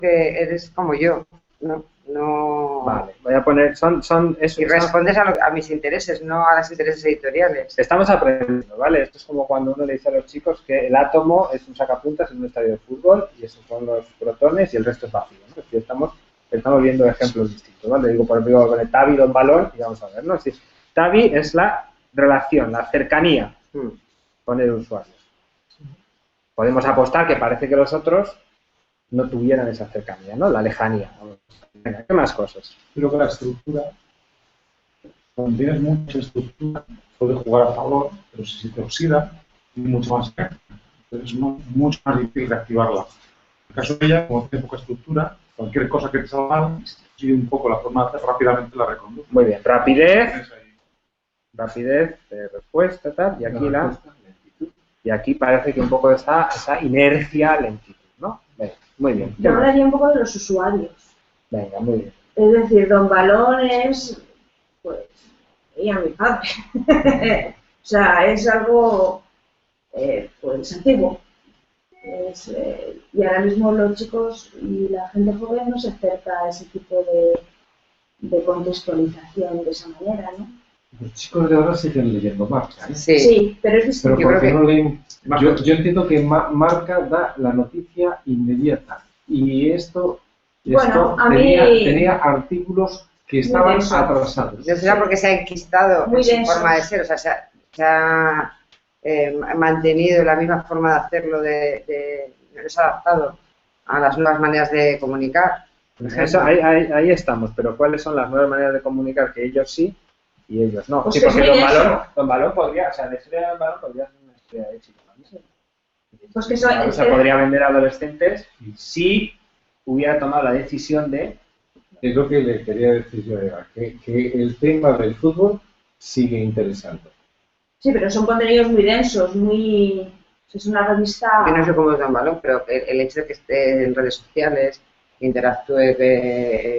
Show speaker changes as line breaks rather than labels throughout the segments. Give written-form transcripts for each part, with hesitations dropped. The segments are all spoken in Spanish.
que eres como yo, no,
Vale, voy a poner,
y respondes a mis intereses, no a los intereses editoriales.
Estamos aprendiendo, ¿vale? Esto es como cuando uno le dice a los chicos que el átomo es un sacapuntas en un estadio de fútbol y esos son los protones y el resto es vacío, ¿no? Es decir, estamos viendo ejemplos distintos, ¿vale? Digo, por ejemplo, con el Tabi Don Balón y vamos a ver, ¿no? Es decir, Tabi es la relación, la cercanía con el usuario. Podemos apostar que parece que los otros no tuvieran esa cercanía, ¿no? La lejanía. Venga, ¿qué más cosas?
Creo que la estructura, cuando tienes mucha estructura, puede jugar a favor, pero si se te oxida, es mucho más caro. Entonces es mucho más difícil activarla. En el caso de ella, como tiene poca estructura, cualquier cosa que te salga mal, si te oxide un poco la forma de hacer, rápidamente la reconduce.
Muy bien, rapidez de respuesta, tal, y aquí parece que un poco esa inercia, lentitud, ¿no? Venga, muy bien.
Yo hablaría un poco de los usuarios.
Venga, muy bien.
Es decir, Don Balón es, pues, y a mi padre. O sea, es algo, pues, antiguo. Y ahora mismo los chicos y la gente joven no se acerca a ese tipo de contextualización de esa manera, ¿no?
Los chicos de ahora siguen leyendo Marca, ¿eh?
Sí, pero es distinto.
Pero porque no leen... Yo entiendo que Marca da la noticia inmediata y esto
Bueno, a
tenía artículos que estaban atrasados.
No será porque se ha enquistado en su forma de ser, o sea, se ha mantenido la misma forma de hacerlo, no se ha adaptado a las nuevas maneras de comunicar.
Eso, ahí estamos, pero ¿cuáles son las nuevas maneras de comunicar que ellos sí y ellos no?
Pues
sí, porque Don Balón podría, o sea, la historia de Don Balón podría ser una historia de éxito.
Pues que eso
se podría vender a adolescentes si hubiera tomado la decisión de...
Es lo que le quería decir yo, Eva, que el tema del fútbol sigue interesando.
Sí, pero son contenidos muy densos, muy... Es una revista...
Yo no sé cómo es Don Balón, pero el hecho de que esté en redes sociales, que interactúe...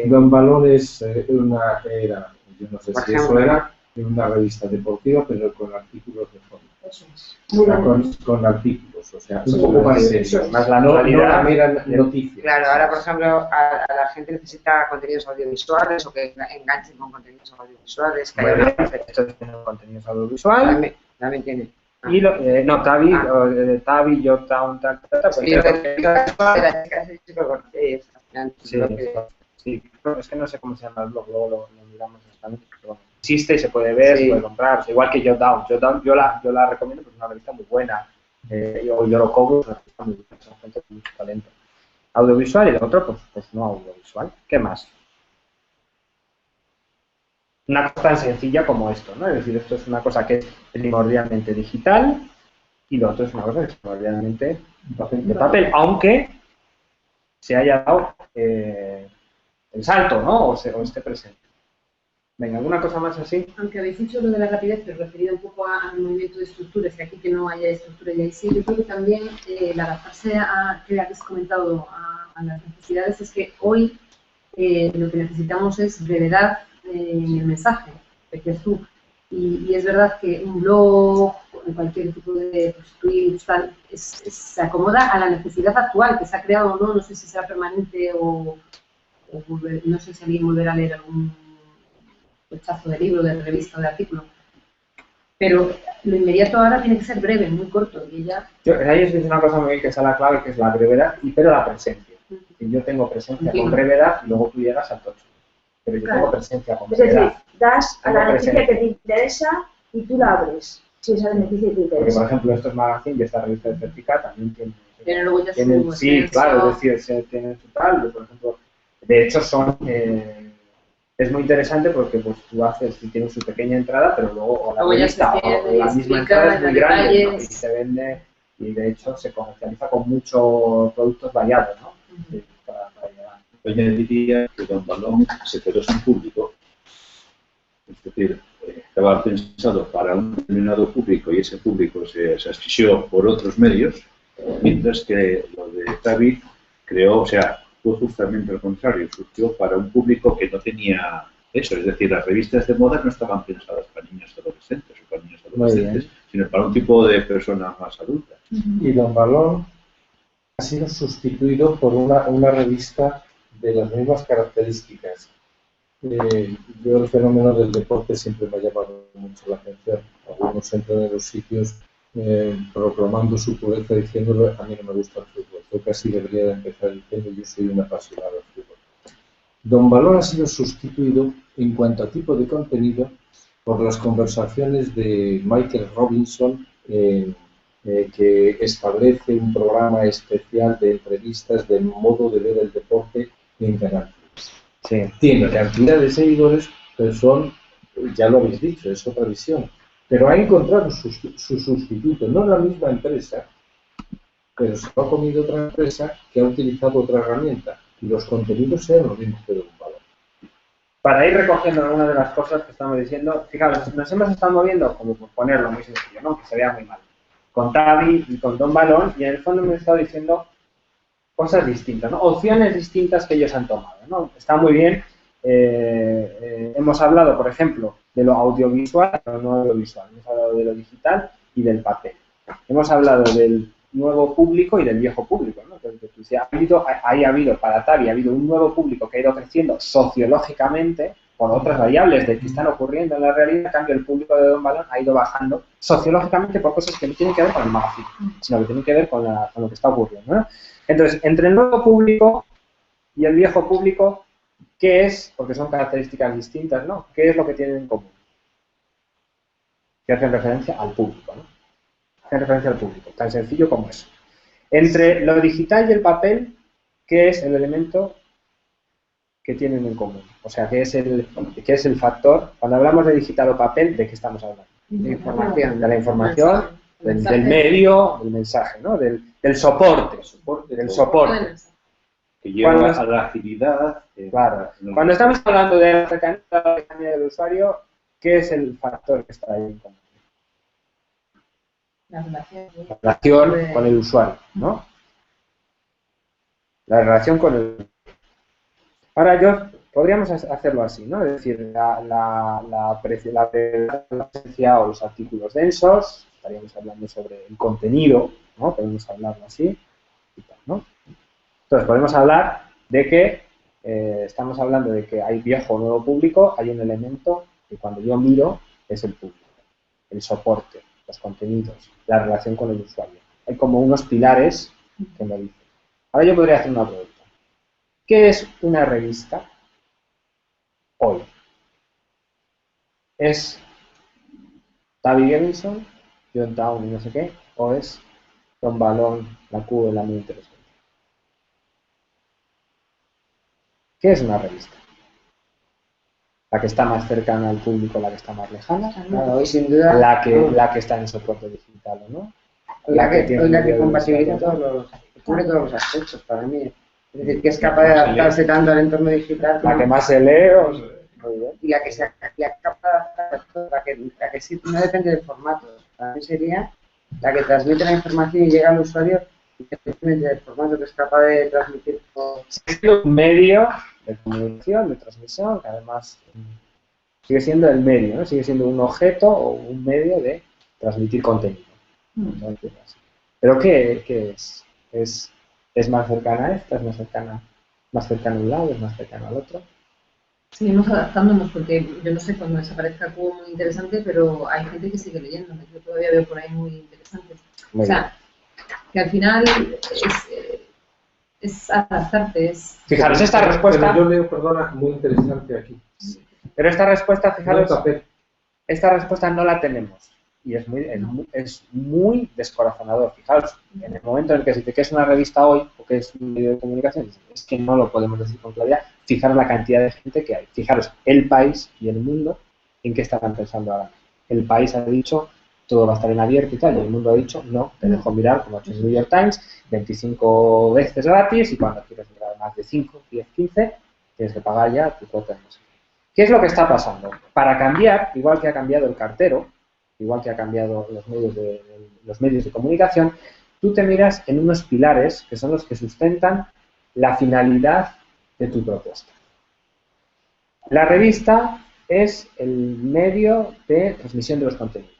Don Balón era, yo no sé si eso era, en una revista deportiva, pero con artículos de fondo.
Eso es.
O sea, con artículos, o sea, un poco más serio.
Más la normalidad.
No la noticia.
Claro, ahora, por ejemplo, a la gente necesita contenidos audiovisuales o que enganchen con contenidos audiovisuales.
Esto tiene contenidos audiovisuales.
También tiene.
Y Tabi, Yorktown, tal. Sí, es que no sé cómo se llama el blog, luego lo miramos exactamente, pero existe y se puede ver, se puede comprar, o sea, igual que Yorktown. Yorktown yo la recomiendo porque es una revista muy buena, o Yorokobu es una revista muy buena, son gente con mucho talento. Audiovisual y lo otro, pues no audiovisual. ¿Qué más? Una cosa tan sencilla como esto, ¿no? Es decir, esto es una cosa que es primordialmente digital y lo otro es una cosa que es primordialmente de papel, aunque se haya dado el salto, ¿no? O esté presente. Venga, ¿alguna cosa más así?
Aunque habéis dicho lo de la rapidez, pero referido un poco al movimiento de estructuras, y aquí que no haya estructura y ahí sí, yo creo que también el adaptarse que habéis comentado a las necesidades es que hoy lo que necesitamos es brevedad en el mensaje, decías tú. Y es verdad que un blog, cualquier tipo de tweets, tal, se acomoda a la necesidad actual que se ha creado o no, no sé si será permanente o no sé si alguien volverá a leer algún rechazo de libro, de revista o de artículo. Pero lo inmediato ahora tiene que ser breve, muy corto. Y ya...
Ahí es una cosa muy bien que es la clave, que es la brevedad, pero la presencia. Si yo tengo presencia con brevedad y luego tú llegas al tocho. Pero yo tengo presencia con brevedad.
Es decir, das a la noticia que te interesa y tú la abres. Si esa noticia te interesa.
Porque, por ejemplo, estos magazines y esta revista de Certica también tienen...
Pero luego ya
sí, claro, es decir, tienen su tal, por ejemplo, de hecho son... es muy interesante porque pues tú haces, tienes su pequeña entrada, pero luego la revista o la misma entrada es muy grande, ¿no? Y se vende, y de hecho se comercializa con muchos productos variados, ¿no? Para llevar.
Yo diría que Don Balón se quedó sin público, es decir, estaba pensado para un determinado público y ese público se asfixió por otros medios, mientras que lo de Tabi creó, o sea, fue justamente al contrario, surgió para un público que no tenía eso, es decir, las revistas de moda no estaban pensadas para niños adolescentes o para niños adolescentes, sino para un tipo de personas más adultas.
Y Don Balón ha sido sustituido por una revista de las mismas características. Yo el fenómeno del deporte siempre me ha llamado mucho la atención. Algunos entran en los sitios proclamando su pureza diciéndole a mí no me gusta el fútbol. Yo casi debería de empezar diciendo yo soy un apasionado del fútbol. Don Balón ha sido sustituido en cuanto a tipo de contenido por las conversaciones de Michael Robinson, que establece un programa especial de entrevistas del modo de ver el deporte en Canal+. Sí. Tiene cantidad de seguidores, pero son, ya lo habéis dicho, es otra visión. Pero ha encontrado su sustituto, no la misma empresa, pero se lo ha comido otra empresa que ha utilizado otra herramienta. Y los contenidos sean los mismos que Don Balón.
Para ir recogiendo algunas de las cosas que estamos diciendo, fijaros, nos hemos estado moviendo, como por ponerlo muy sencillo, ¿no? Que se vea muy mal, con Tavi y con Don Balón, y en el fondo hemos estado diciendo cosas distintas, ¿no? Opciones distintas que ellos han tomado, ¿no? Está muy bien. Hemos hablado, por ejemplo, de lo audiovisual, pero no audiovisual. Hemos hablado de lo digital y del papel. Hemos hablado del nuevo público y del viejo público, ¿no? Ha habido para Tavi, ha habido un nuevo público que ha ido creciendo sociológicamente por otras variables de que están ocurriendo en la realidad. En cambio, el público de Don Balón ha ido bajando sociológicamente por cosas que no tienen que ver con el magazine, sino que tienen que ver con lo que está ocurriendo, ¿no? Entonces, entre el nuevo público y el viejo público, ¿qué es? Porque son características distintas, ¿no? ¿Qué es lo que tienen en común? Que hacen referencia al público, ¿no? Hacen referencia al público, tan sencillo como eso. Entre lo digital y el papel, ¿qué es el elemento que tienen en común? O sea, ¿qué es el factor? Cuando hablamos de digital o papel, ¿de qué estamos hablando? De información, de la información, del medio, del mensaje, ¿no? Del soporte, del soporte.
Que lleva a la agilidad.
Claro. Cuando estamos hablando de la cercanía del usuario, ¿qué es el factor que está ahí en común? La relación con el usuario, ¿no? La relación con el... Ahora podríamos hacerlo así, ¿no? Es decir, la presencia o los artículos densos, estaríamos hablando sobre el contenido, ¿no? Podemos hablarlo así, y tal, ¿no? Entonces, podemos hablar de que estamos hablando de que hay viejo o nuevo público, hay un elemento que cuando yo miro es el público, el soporte, los contenidos, la relación con el usuario. Hay como unos pilares que me dicen. Ahora yo podría hacer una pregunta. ¿Qué es una revista hoy? ¿Es Tavi Gevinson, John Town y no sé qué? ¿O es Don Balón, la Q de la muy interesante? ¿Qué es una revista? La que está más cercana al público, la que está más lejana,
claro, y sin duda,
la que está en soporte digital, ¿no?
La que compatibiliza cubre todos los aspectos para mí. Es decir, que es capaz de adaptarse tanto al entorno digital.
La que más se lee,
y la que se capaz de adaptar a todo, la que sí no depende del formato. Para mí sería la que transmite la información y llega al usuario independientemente del formato que es capaz de transmitir.
Un medio de comunicación, de transmisión, que además sigue siendo el medio, ¿no? Sigue siendo un objeto o un medio de transmitir contenido. ¿Pero qué es? ¿Es más cercana a esta? ¿Es más cercana a un lado? ¿Es más cercana al otro?
Seguimos adaptándonos porque yo no sé cuando desaparezca algo muy interesante, pero hay gente que sigue leyendo, yo todavía veo por ahí muy interesantes. O sea, que al final es adaptarte, es...
Fijaros, esta respuesta...
Pero yo leo, perdona, muy interesante aquí.
Sí. Pero esta respuesta, fijaros, esta respuesta no la tenemos. Y es muy descorazonador. Fijaros, en el momento en el que se dice que es una revista hoy o que es un medio de comunicación, es que no lo podemos decir con claridad. Fijaros la cantidad de gente que hay. Fijaros, el país y el mundo, ¿en qué están pensando ahora? El país ha dicho, todo va a estar en abierto y tal, y el mundo ha dicho, no, te dejo mirar, como ha hecho el New York Times, 25 veces gratis, y cuando quieres mirar más de 5, 10, 15, tienes que pagar ya tu cuota. ¿Qué es lo que está pasando? Para cambiar, igual que ha cambiado el cartero, igual que ha cambiado los medios de comunicación, tú te miras en unos pilares que son los que sustentan la finalidad de tu propuesta. La revista es el medio de transmisión de los contenidos.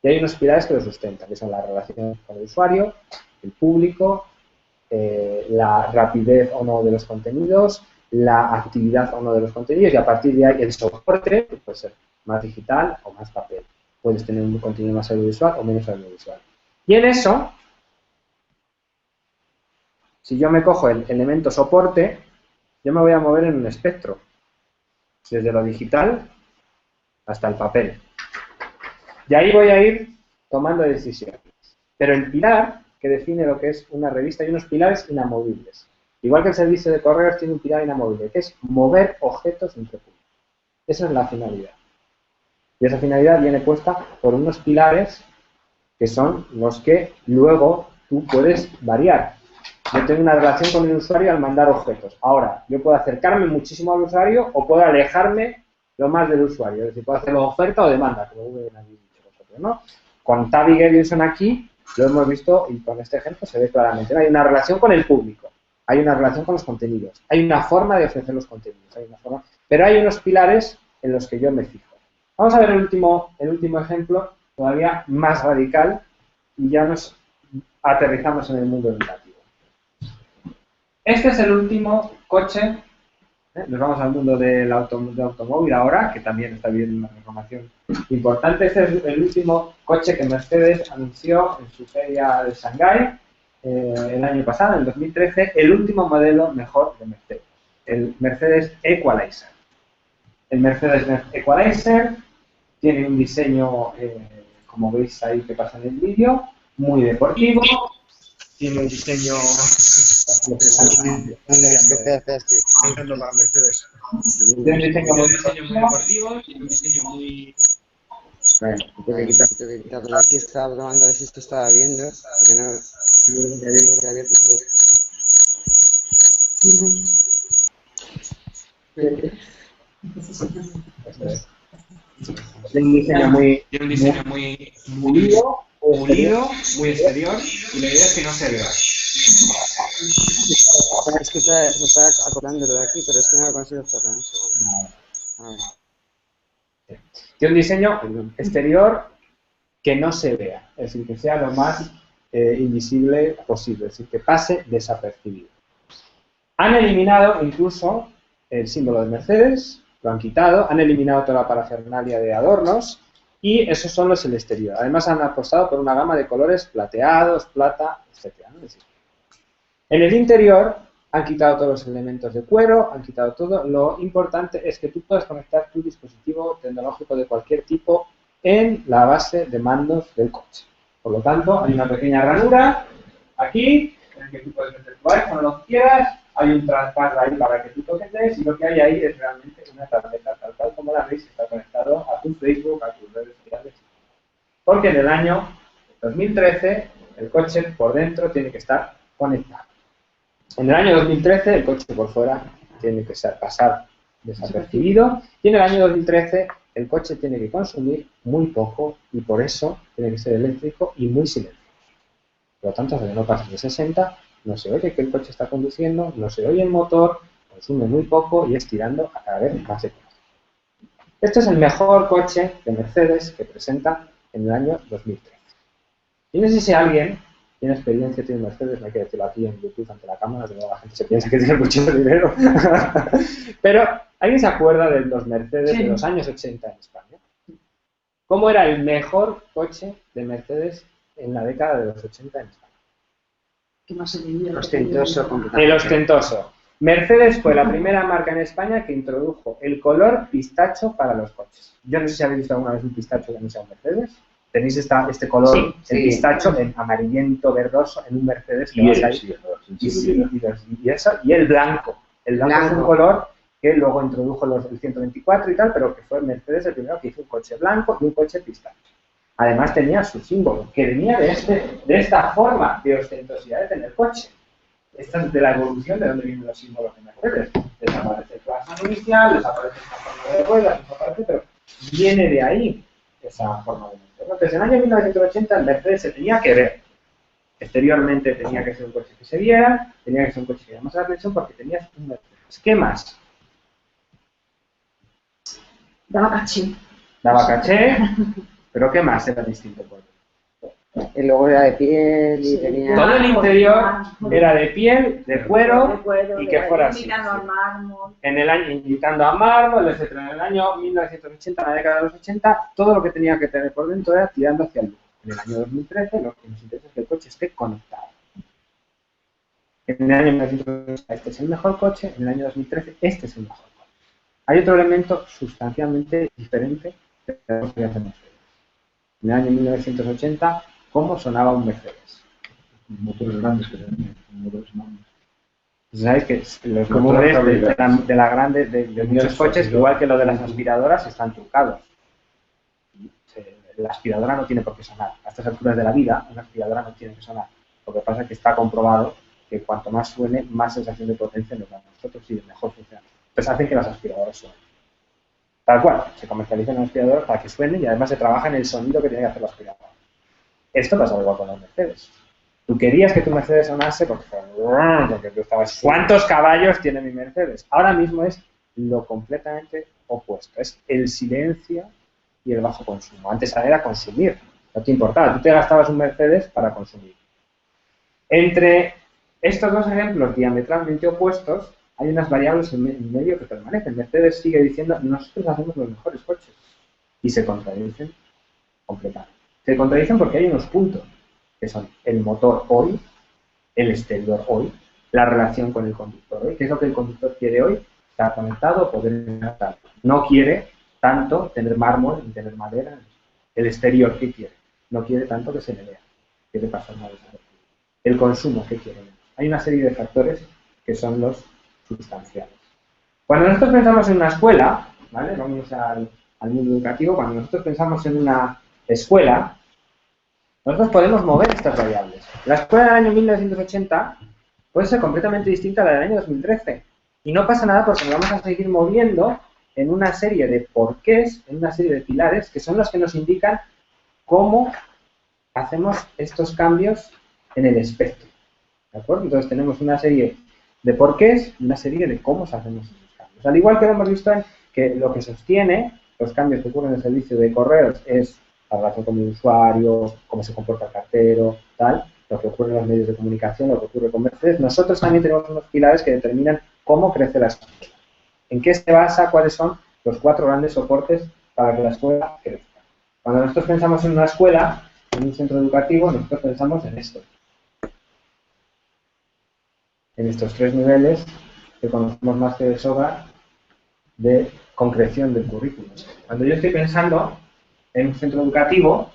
Y hay unos pilares que lo sustentan, que son la relación con el usuario, el público, la rapidez o no de los contenidos, la actividad o no de los contenidos, y a partir de ahí el soporte, que puede ser más digital o más papel. Puedes tener un contenido más audiovisual o menos audiovisual. Y en eso, si yo me cojo el elemento soporte, yo me voy a mover en un espectro, desde lo digital hasta el papel. Y ahí voy a ir tomando decisiones. Pero el pilar que define lo que es una revista, hay unos pilares inamovibles. Igual que el servicio de correos tiene un pilar inamovible, que es mover objetos entre puntos. Esa es la finalidad. Y esa finalidad viene puesta por unos pilares que son los que luego tú puedes variar. Yo tengo una relación con el usuario al mandar objetos. Ahora, yo puedo acercarme muchísimo al usuario o puedo alejarme lo más del usuario. Es decir, puedo hacerlo oferta o demanda, como bien habéis dicho vosotros, ¿no? Con Tab y Gedinson aquí lo hemos visto y con este ejemplo se ve claramente. ¿No? Hay una relación con el público, hay una relación con los contenidos, hay una forma de ofrecer los contenidos, pero hay unos pilares en los que yo me fijo. Vamos a ver el último ejemplo, todavía más radical, y ya nos aterrizamos en el mundo educativo. Este es el último coche, nos vamos al mundo del automóvil ahora, que también está viendo una información importante. Este es el último coche que Mercedes anunció en su feria de Shanghái el año pasado, en el 2013, el último modelo mejor de Mercedes, el Mercedes Equalizer. El Mercedes Equalizer tiene un diseño, como veis ahí que pasa en el vídeo, muy deportivo, tiene un diseño muy deportivo, tiene un diseño muy...
Bueno, tengo que quitarlo aquí, estaba probando a ver si esto estaba viendo, porque no había abierto
Tiene un diseño muy pulido, muy exterior, y la idea es que no se vea.
Es que se está acoplando de aquí, pero es que no lo consigo cerrar. A ver.
Tiene un diseño exterior que no se vea, es decir, que sea lo más invisible posible, es decir, que pase desapercibido. Han eliminado incluso el símbolo de Mercedes, lo han quitado, han eliminado toda la parafernalia de adornos y esos son los del exterior. Además han apostado por una gama de colores plateados, plata, etc. ¿no? Es decir, en el interior han quitado todos los elementos de cuero, han quitado todo. Lo importante es que tú puedas conectar tu dispositivo tecnológico de cualquier tipo en la base de mandos del coche. Por lo tanto, hay una pequeña ranura aquí en la que tú puedes meter tu iPhone o lo que quieras. Hay un trackpad ahí para que tú toques y lo que hay ahí es realmente una tableta tal cual como la veis, que está conectado a tu Facebook, a tus redes sociales. Porque en el año 2013 el coche por dentro tiene que estar conectado. En el año 2013 el coche por fuera tiene que pasar desapercibido y en el año 2013 el coche tiene que consumir muy poco y por eso tiene que ser eléctrico y muy silencioso. Por lo tanto, hasta que no pase de 60, no se oye que el coche está conduciendo, no se oye el motor, consume muy poco y es tirando a cada vez más económico. Este es el mejor coche de Mercedes que presenta en el año 2013. Y no sé si alguien tiene experiencia, tiene Mercedes, no hay que decirlo aquí en YouTube ante la cámara, que la gente se piensa que tiene mucho dinero. Pero, ¿alguien se acuerda de los Mercedes de los años 80 en España? ¿Cómo era el mejor coche de Mercedes en la década de los 80 en España?
¿Qué más se vendía?
El ostentoso. Mercedes fue la primera marca en España que introdujo el color pistacho para los coches. Yo no sé si habéis visto alguna vez un pistacho que no sea un Mercedes. Tenéis este color, el pistacho, en amarillento, verdoso, en un Mercedes que vas ahí. Y el blanco. El blanco es un color que luego introdujo el 124 y tal, pero que fue Mercedes el primero que hizo un coche blanco y un coche pistacho. Además tenía su símbolo, que venía de esta forma de ostentosidad de tener coche. Esta es de la evolución de dónde vienen los símbolos de Mercedes. Desaparece el plasma inicial, desaparece esta forma de ruedas, desaparece, pero viene de ahí esa forma de Mercedes. Entonces, en el año 1980 el Mercedes se tenía que ver. Exteriormente tenía que ser un coche que se viera, tenía que ser un coche que llamase la atención porque tenías un Mercedes. ¿Qué más?
Daba caché.
Daba caché, pero ¿qué más era distinto por
Y luego era de piel y tenía...
Todo el interior era de piel, de cuero y que fuera así. En el año, invitando a mármol, etc. En el año 1980, en la década de los 80, todo lo que tenía que tener por dentro era tirando hacia el lujo. En el año 2013, lo que nos interesa es que el coche esté conectado. En el año 1980, este es el mejor coche. En el año 2013, este es el mejor coche. Hay otro elemento sustancialmente diferente de lo que hacemos. En el año 1980, ¿cómo sonaba un Mercedes?
Motores grandes que tenían, motores enormes.
Sabéis que los motores de muchos coches, igual que lo de las aspiradoras, están trucados. La aspiradora no tiene por qué sonar. A estas alturas de la vida, una aspiradora no tiene que sonar. Lo que pasa es que está comprobado que cuanto más suene, más sensación de potencia nos da a nosotros y mejor funciona. Entonces hacen que las aspiradoras suenen. Tal cual, se comercializan las aspiradoras para que suenen y además se trabaja en el sonido que tiene que hacer la aspiradora. Esto pasa igual con los Mercedes. Tú querías que tu Mercedes sonase porque tú estabas... ¿Cuántos caballos tiene mi Mercedes? Ahora mismo es lo completamente opuesto. Es el silencio y el bajo consumo. Antes era consumir. No te importaba. Tú te gastabas un Mercedes para consumir. Entre estos dos ejemplos diametralmente opuestos hay unas variables en medio que permanecen. Mercedes sigue diciendo, nosotros hacemos los mejores coches. Y se contradicen completamente. Se contradicen porque hay unos puntos, que son el motor hoy, el exterior hoy, la relación con el conductor hoy. ¿Qué es lo que el conductor quiere hoy? Estar conectado, poder estar. No quiere tanto tener mármol ni tener madera. El exterior, ¿qué quiere? No quiere tanto que se le vea. Quiere pasar más desapercibido. El consumo, ¿qué quiere? Hay una serie de factores que son los sustanciales. Cuando nosotros pensamos en una escuela, ¿vale? Vamos al mundo educativo, cuando nosotros pensamos en una escuela, nosotros podemos mover estas variables. La escuela del año 1980 puede ser completamente distinta a la del año 2013. Y no pasa nada porque nos vamos a seguir moviendo en una serie de porqués, en una serie de pilares, que son los que nos indican cómo hacemos estos cambios en el espectro. ¿De acuerdo? Entonces tenemos una serie de porqués y una serie de cómo hacemos esos cambios. Al igual que lo hemos visto en que lo que sostiene los cambios que ocurren en el servicio de correos es la relación con el usuario, cómo se comporta el cartero, tal, lo que ocurre en los medios de comunicación, lo que ocurre con Mercedes. Nosotros también tenemos unos pilares que determinan cómo crece la escuela. ¿En qué se basa? ¿Cuáles son los 4 grandes soportes para que la escuela crezca? Cuando nosotros pensamos en una escuela, en un centro educativo, nosotros pensamos en esto. En estos 3 niveles que conocemos más que de sobra de concreción del currículum. Cuando yo estoy pensando en un centro educativo,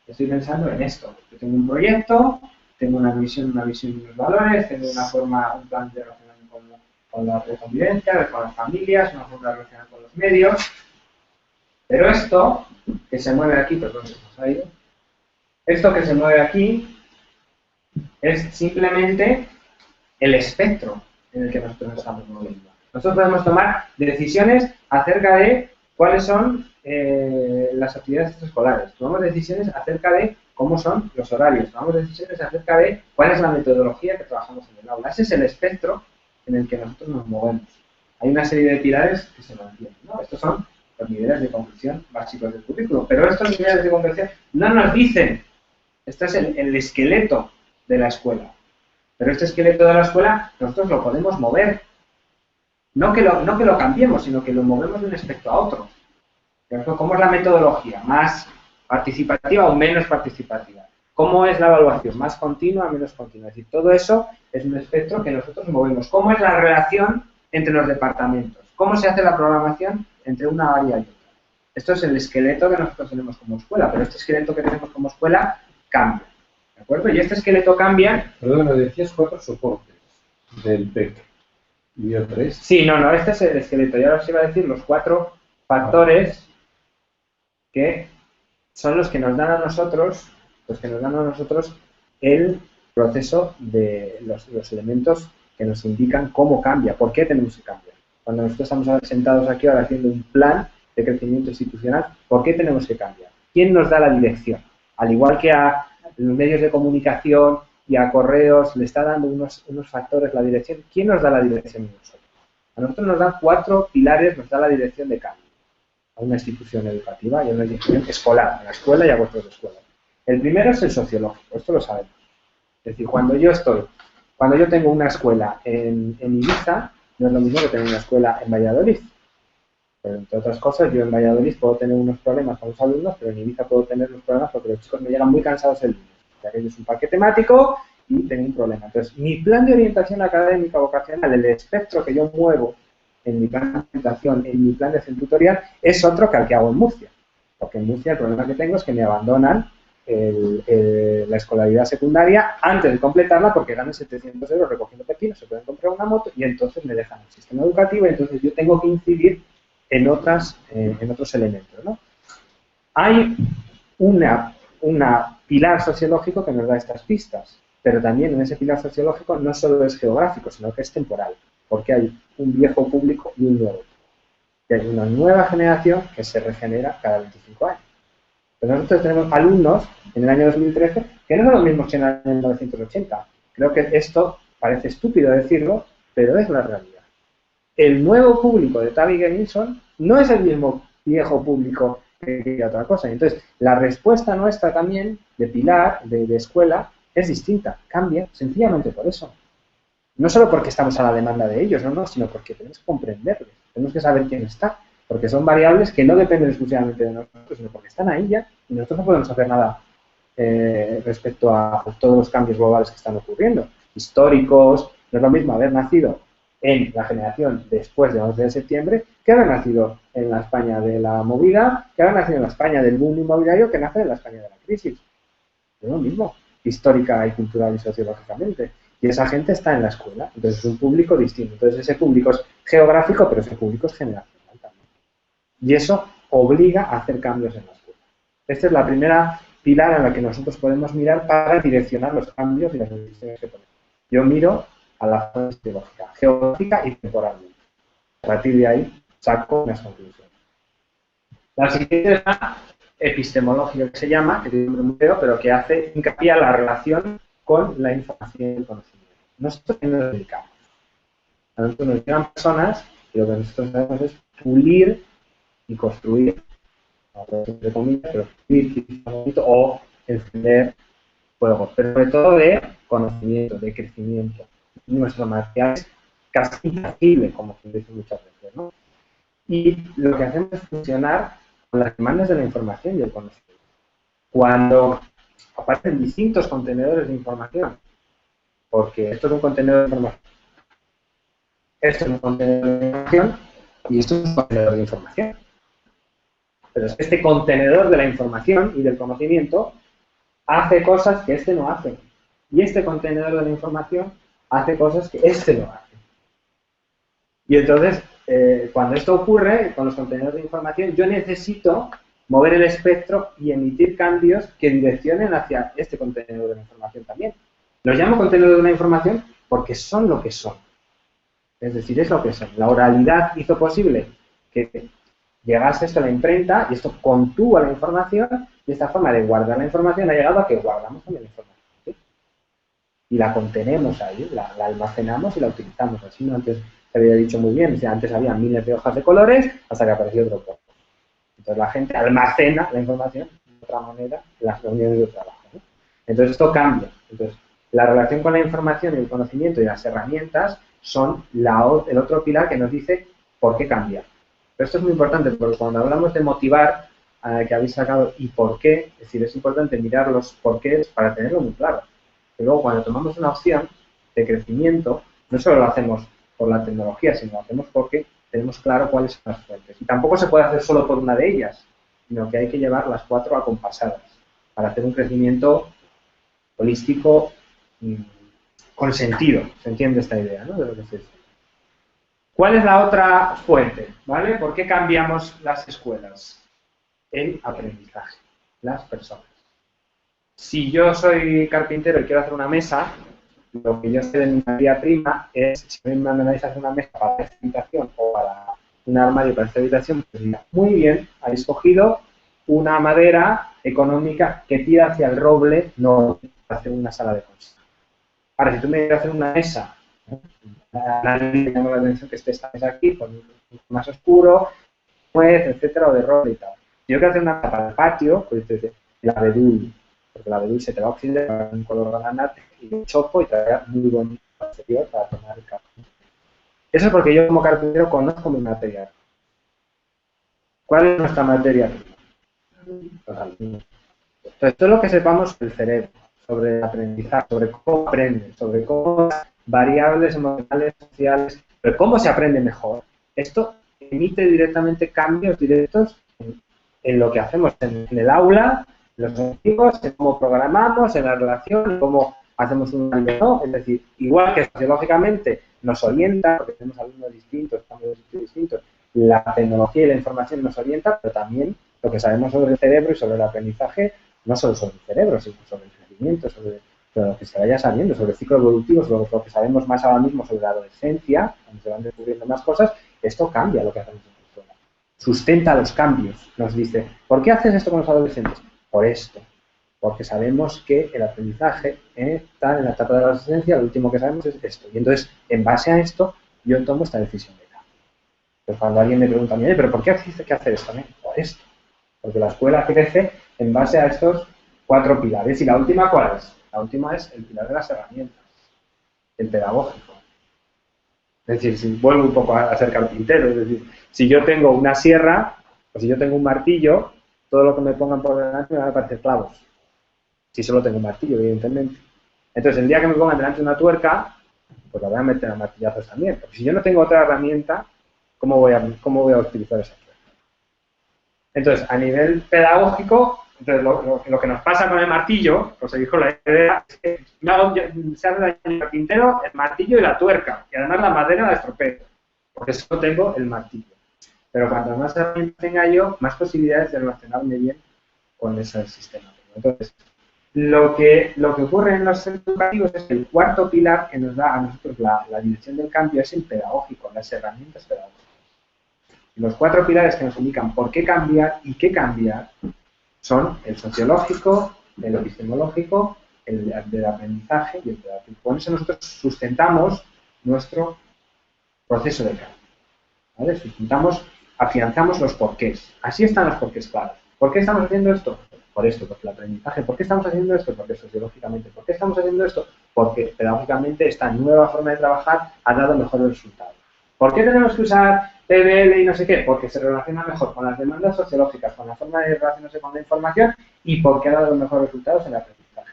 estoy pensando en esto. Yo tengo un proyecto, tengo una visión y unos valores, tengo una forma, un plan de relacionarme con la convivencia, con las familias, una forma de relacionarme con los medios. Pero esto que se mueve aquí, perdón, se nos ha ido, esto que se mueve aquí es simplemente el espectro en el que nosotros nos estamos moviendo. Nosotros podemos tomar decisiones acerca de cuáles son las actividades escolares, tomamos decisiones acerca de cómo son los horarios, tomamos decisiones acerca de cuál es la metodología que trabajamos en el aula. Ese es el espectro en el que nosotros nos movemos. Hay una serie de pilares que se mantienen, ¿no? Estos son los niveles de concreción básicos del currículo, pero estos niveles de concreción no nos dicen, este es el esqueleto de la escuela, pero este esqueleto de la escuela nosotros lo podemos mover. No que lo cambiemos, sino que lo movemos de un aspecto a otro. ¿Cómo es la metodología? ¿Más participativa o menos participativa? ¿Cómo es la evaluación? ¿Más continua o menos continua? Es decir, todo eso es un espectro que nosotros movemos. ¿Cómo es la relación entre los departamentos? ¿Cómo se hace la programación entre una área y otra? Esto es el esqueleto que nosotros tenemos como escuela, pero este esqueleto que tenemos como escuela cambia. ¿De acuerdo? Y este esqueleto cambia...
Perdón, me decías 4 soportes del PEC. ¿Y yo 3?
Sí, no, este es el esqueleto. Y ahora os iba a decir los 4 factores que son los que nos dan a nosotros, el proceso de los elementos que nos indican cómo cambia, por qué tenemos que cambiar. Cuando nosotros estamos sentados aquí ahora haciendo un plan de crecimiento institucional, ¿por qué tenemos que cambiar? ¿Quién nos da la dirección? Al igual que a los medios de comunicación y a correos le está dando unos factores la dirección, ¿quién nos da la dirección a nosotros? A nosotros nos dan 4 pilares, nos da la dirección de cambio. A una institución educativa y a una institución escolar, a la escuela y a vuestras escuelas. El primero es el sociológico, esto lo sabemos. Es decir, cuando yo tengo una escuela en Ibiza, no es lo mismo que tener una escuela en Valladolid. Pero entre otras cosas, yo en Valladolid puedo tener unos problemas con los alumnos, pero en Ibiza puedo tener los problemas porque los chicos me llegan muy cansados el lunes. Ya que es un parque temático y tengo un problema. Entonces, mi plan de orientación académica vocacional, el espectro que yo muevo en mi plan de orientación, en mi plan de acción tutorial, es otro que al que hago en Murcia. Porque en Murcia el problema que tengo es que me abandonan la escolaridad secundaria antes de completarla porque ganan 700 euros recogiendo pepinos, se pueden comprar una moto y entonces me dejan el sistema educativo y entonces yo tengo que incidir en otros elementos, ¿no? Hay una pilar sociológico que nos da estas pistas, pero también en ese pilar sociológico no solo es geográfico, sino que es temporal, porque hay un viejo público y un nuevo. Y hay una nueva generación que se regenera cada 25 años. Pero nosotros tenemos alumnos en el año 2013 que no son los mismos que en el año 1980. Creo que esto parece estúpido decirlo, pero es la realidad. El nuevo público de Tavi Genilsson no es el mismo viejo público que quería otra cosa. Entonces, la respuesta nuestra también, de pilar, de escuela, es distinta. Cambia sencillamente por eso. No solo porque estamos a la demanda de ellos, no, sino porque tenemos que comprenderles. Tenemos que saber quién está. Porque son variables que no dependen exclusivamente de nosotros, sino porque están ahí ya y nosotros no podemos hacer nada respecto a todos los cambios globales que están ocurriendo. Históricos, no es lo mismo haber nacido en la generación después del 11 de septiembre que haber nacido en la España de la movida, que haber nacido en la España del boom inmobiliario, que nacer en la España de la crisis. Es lo mismo, histórica y cultural y sociológicamente. Y esa gente está en la escuela, entonces es un público distinto. Entonces ese público es geográfico, pero ese público es generacional. Y eso obliga a hacer cambios en la escuela. Esta es la primera pilar en la que nosotros podemos mirar para direccionar los cambios y las decisiones que ponemos. Yo miro a la zona ideológica, geográfica y temporalmente. A partir de ahí saco unas conclusiones. La siguiente es la epistemológica, que se llama, que tiene un nombre muy feo, pero que hace hincapié a la relación con la información y el conocimiento. Nosotros nos dedicamos. A nosotros nos llegan personas y lo que nosotros hacemos es pulir y construir, entre comillas, pero construir o encender fuegos, pero sobre todo de conocimiento, de crecimiento. Nuestro material es casi intangible, como se dice muchas veces, ¿no? Y lo que hacemos es funcionar con las demandas de la información y el conocimiento. Cuando aparecen distintos contenedores de información, porque esto es un contenedor de información, esto es un contenedor de información y esto es un contenedor de información. Pero este contenedor de la información y del conocimiento hace cosas que este no hace. Y este contenedor de la información hace cosas que este no hace. Y entonces, cuando esto ocurre con los contenedores de información, yo necesito mover el espectro y emitir cambios que direccionen hacia este contenedor de la información también. Los llamo contenedores de la información porque son lo que son. Es decir, es lo que son. La oralidad hizo posible que llegase esto a la imprenta y esto contuvo la información y esta forma de guardar la información ha llegado a que guardamos también la información. ¿Sí? Y la contenemos ahí, la almacenamos y la utilizamos. Así no antes se había dicho muy bien, o sea, antes había miles de hojas de colores hasta que apareció otro poco. Entonces la gente almacena la información de otra manera en las reuniones de trabajo, ¿no? Entonces esto cambia. Entonces la relación con la información y el conocimiento y las herramientas son el otro pilar que nos dice por qué cambiar. Pero esto es muy importante porque cuando hablamos de motivar, que habéis sacado y por qué, es decir, es importante mirar los porqués para tenerlo muy claro. Y luego cuando tomamos una opción de crecimiento, no solo lo hacemos por la tecnología, sino lo hacemos porque tenemos claro cuáles son las fuentes. Y tampoco se puede hacer solo por una de ellas, sino que hay que llevar las 4 acompasadas para hacer un crecimiento holístico con sentido. ¿Se entiende esta idea, no? De lo que se dice. ¿Cuál es la otra fuente? ¿Vale? ¿Por qué cambiamos las escuelas? El aprendizaje, las personas. Si yo soy carpintero y quiero hacer una mesa, lo que yo sé de mi materia prima es, si me mandan a hacer una mesa para esta habitación o para un armario para esta habitación, pues diría, muy bien, habéis escogido una madera económica que tira hacia el roble, no para hacer una sala de conserva. Ahora, si tú me quieres hacer una mesa, me llama la atención que esté esta mesa aquí, con un más oscuro, nuez, etcétera, o de roble y tal. Si yo quiero hacer una para el patio, pues el abedul, porque la abedul se te va a oxidar en un color granate y un chopo y te da muy bonito exterior para tomar el café. Eso es porque yo como carpintero conozco mi material. ¿Cuál es nuestra materia prima? Los alumnos. Entonces, todo lo que sepamos del cerebro, sobre el aprendizaje, sobre cómo aprende, sobre cómo variables emocionales, sociales, pero cómo se aprende mejor, esto emite directamente cambios directos en lo que hacemos en el aula, en los objetivos, en cómo programamos, en la relación, en cómo hacemos un alumno, es decir, igual que sociológicamente nos orienta, porque tenemos alumnos distintos, cambios distintos, la tecnología y la información nos orienta, pero también lo que sabemos sobre el cerebro y sobre el aprendizaje, no solo sobre el cerebro, sino sobre el crecimiento, sobre lo que se vaya sabiendo, sobre el ciclo evolutivo, sobre lo que sabemos más ahora mismo sobre la adolescencia, cuando se van descubriendo más cosas, esto cambia lo que hacemos en la escuela. Sustenta los cambios, nos dice, ¿por qué haces esto con los adolescentes? Por esto, porque sabemos que el aprendizaje está en la etapa de la adolescencia, lo último que sabemos es esto. Y entonces, en base a esto, yo tomo esta decisión de cambio. Pues cuando alguien me pregunta a mí, ¿pero por qué tienes que hacer esto? Por esto. Porque la escuela crece en base a estos 4 pilares. ¿Y la última cuál es? La última es el pilar de las herramientas, el pedagógico. Es decir, si vuelvo un poco a ser carpintero, es decir, si yo tengo una sierra o si yo tengo un martillo, todo lo que me pongan por delante me van a parecer clavos. Si solo tengo un martillo, evidentemente. Entonces, el día que me pongan delante una tuerca, pues la voy a meter a martillazos también. Porque si yo no tengo otra herramienta, ¿cómo voy a utilizar esa tuerca? Entonces, a nivel pedagógico, entonces, lo que nos pasa con el martillo, os dijo la idea, es que se hace daño el carpintero, el martillo y la tuerca. Y además la madera la estropeo, porque solo tengo el martillo. Pero cuanto más herramientas tenga yo, más posibilidades de relacionarme bien con ese sistema. Entonces, lo que ocurre en los centros educativos es que el cuarto pilar que nos da a nosotros la dirección del cambio es el pedagógico, las herramientas pedagógicas. Y los 4 pilares que nos indican por qué cambiar y qué cambiar son el sociológico, el epistemológico, el del aprendizaje y el pedagógico. Con eso nosotros sustentamos nuestro proceso de cambio. ¿Vale? Afianzamos los porqués. Así están los porqués claros. ¿Por qué estamos haciendo esto? Por esto, porque el aprendizaje. ¿Por qué estamos haciendo esto? Porque sociológicamente. ¿Por qué estamos haciendo esto? Porque pedagógicamente esta nueva forma de trabajar ha dado mejores resultados. ¿Por qué tenemos que usar PBL y no sé qué? Porque se relaciona mejor con las demandas sociológicas, con la forma de relacionarse con la información y porque ha dado mejores resultados en el aprendizaje.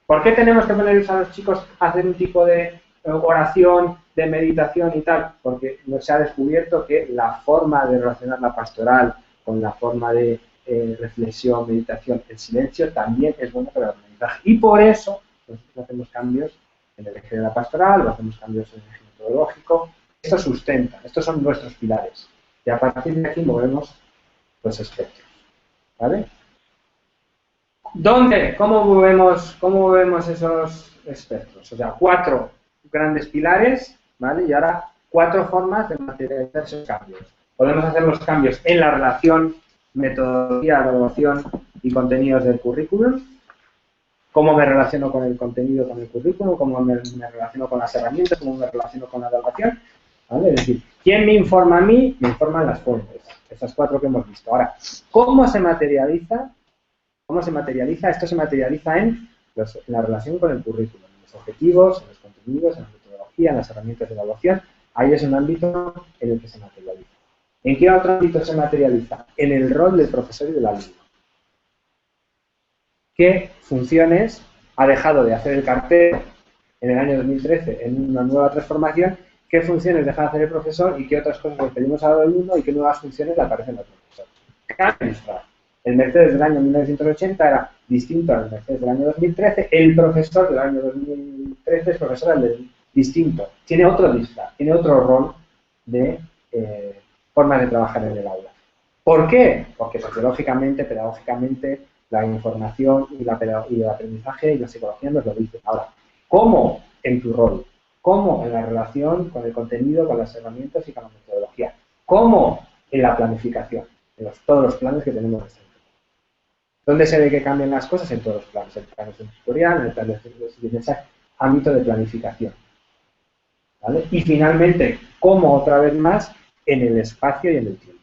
¿Por qué tenemos que ponerles a los chicos a hacer un tipo de oración, de meditación y tal? Porque se ha descubierto que la forma de relacionar la pastoral con la forma de reflexión, meditación, el silencio, también es bueno para el aprendizaje. Y por eso nosotros hacemos cambios en el eje de la pastoral, o hacemos cambios en el eje metodológico. Esto sustenta, estos son nuestros pilares. Y a partir de aquí movemos los espectros. ¿Vale? ¿Dónde? ¿Cómo movemos esos espectros? O sea, 4 grandes pilares, ¿vale? Y ahora 4 formas de materializar esos cambios. Podemos hacer los cambios en la relación, metodología, evaluación y contenidos del currículum. Cómo me relaciono con el contenido, con el currículum, cómo me relaciono con las herramientas, cómo me relaciono con la evaluación. ¿Vale? Es decir, ¿quién me informa a mí? Me informan las fuentes. Esas 4 que hemos visto. Ahora, ¿cómo se materializa? ¿Cómo se materializa? Esto se materializa en la relación con el currículum, en los objetivos, en los contenidos, en la metodología, en las herramientas de evaluación. Ahí es un ámbito en el que se materializa. ¿En qué otro ámbito se materializa? En el rol del profesor y del alumno. ¿Qué funciones ha dejado de hacer el cartel en el año 2013 en una nueva transformación? ¿Qué funciones deja de hacer el profesor y qué otras cosas le pedimos al alumno y qué nuevas funciones le aparecen al profesor? El Mercedes del año 1980 era distinto al Mercedes del año 2013. El profesor del año 2013 es profesor distinto. Tiene otro disfraz, tiene otro rol de forma de trabajar en el aula. ¿Por qué? Porque sociológicamente, pedagógicamente, la información y el aprendizaje y la psicología nos lo dicen. Ahora, ¿cómo en tu rol? ¿Cómo en la relación con el contenido, con las herramientas y con la metodología? ¿Cómo en la planificación? En todos los planes que tenemos en centro. ¿Dónde se ve que cambian las cosas? En todos los planes. En el plan tutorial, en el plan de ámbito de planificación. ¿Vale? Y finalmente, ¿cómo otra vez más? En el espacio y en el tiempo.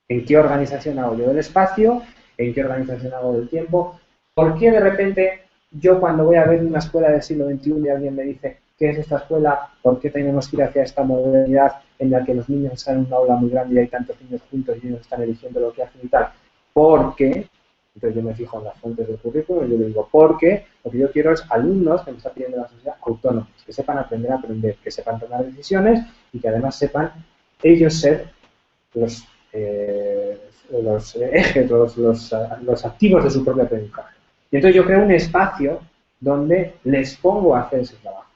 ¿En qué organización hago yo del espacio? ¿En qué organización hago del tiempo? ¿Por qué de repente yo cuando voy a ver una escuela del siglo XXI y alguien me dice qué es esta escuela, por qué tenemos que ir hacia esta modernidad en la que los niños están en una aula muy grande y hay tantos niños juntos y ellos están eligiendo lo que hacen y tal? Porque, entonces yo me fijo en las fuentes del currículum y yo le digo, porque lo que yo quiero es alumnos que me está pidiendo la sociedad autónomos, que sepan aprender a aprender, que sepan tomar decisiones y que además sepan ellos ser los ejes, los activos de su propio aprendizaje. Y entonces yo creo un espacio donde les pongo a hacer ese trabajo.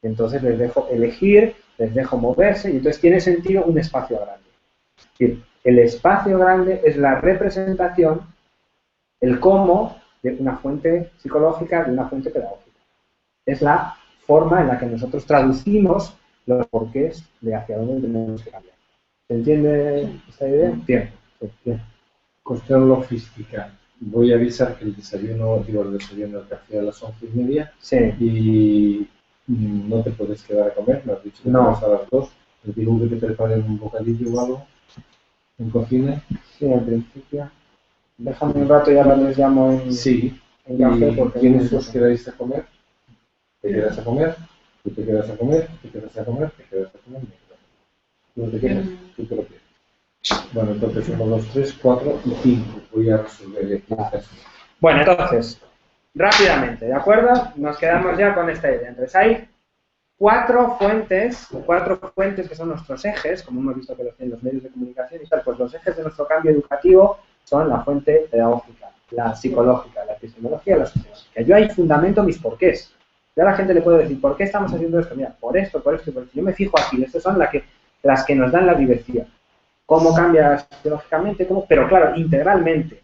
Entonces les dejo elegir, les dejo moverse y entonces tiene sentido un espacio grande. Es decir, el espacio grande es la representación, el cómo de una fuente psicológica, de una fuente pedagógica. Es la forma en la que nosotros traducimos los porqués de hacia dónde tenemos que cambiar. ¿Se entiende esta idea? Bien. Bien.
Cuestión logística. Voy a avisar que el desayuno el café a las 11:30.
Sí.
Y no te puedes quedar a comer, me has dicho que
no.
Vas a las 2. Te digo que te preparen un bocadillo o algo en cocina.
Sí, en principio. Déjame un rato y ahora les llamo en,
sí.
en café. Porque
¿Quiénes os quedáis a comer? ¿Te quedas a comer? ¿Tú te quedas a comer? ¿Te quedas a comer? ¿Te quedas a comer? ¿Tú no te quedas? ¿Tú te lo quieres? Bueno, entonces 1, 2, 3, 4 y 5. Voy a resolver aquí.
Bueno, entonces, rápidamente, ¿de acuerdo? Nos quedamos ya con esta idea. Entonces hay cuatro fuentes que son nuestros ejes, como hemos visto que los tienen los medios de comunicación y tal, pues los ejes de nuestro cambio educativo son la fuente pedagógica, la psicológica, la epistemología y la sociológica. Yo ahí fundamento mis porqués. Yo a la gente le puedo decir, ¿por qué estamos haciendo esto? Mira, por esto y por esto. Yo me fijo aquí, estas son las que nos dan la dirección. ¿Cómo cambia sociológicamente? ¿Cómo? Pero claro, integralmente.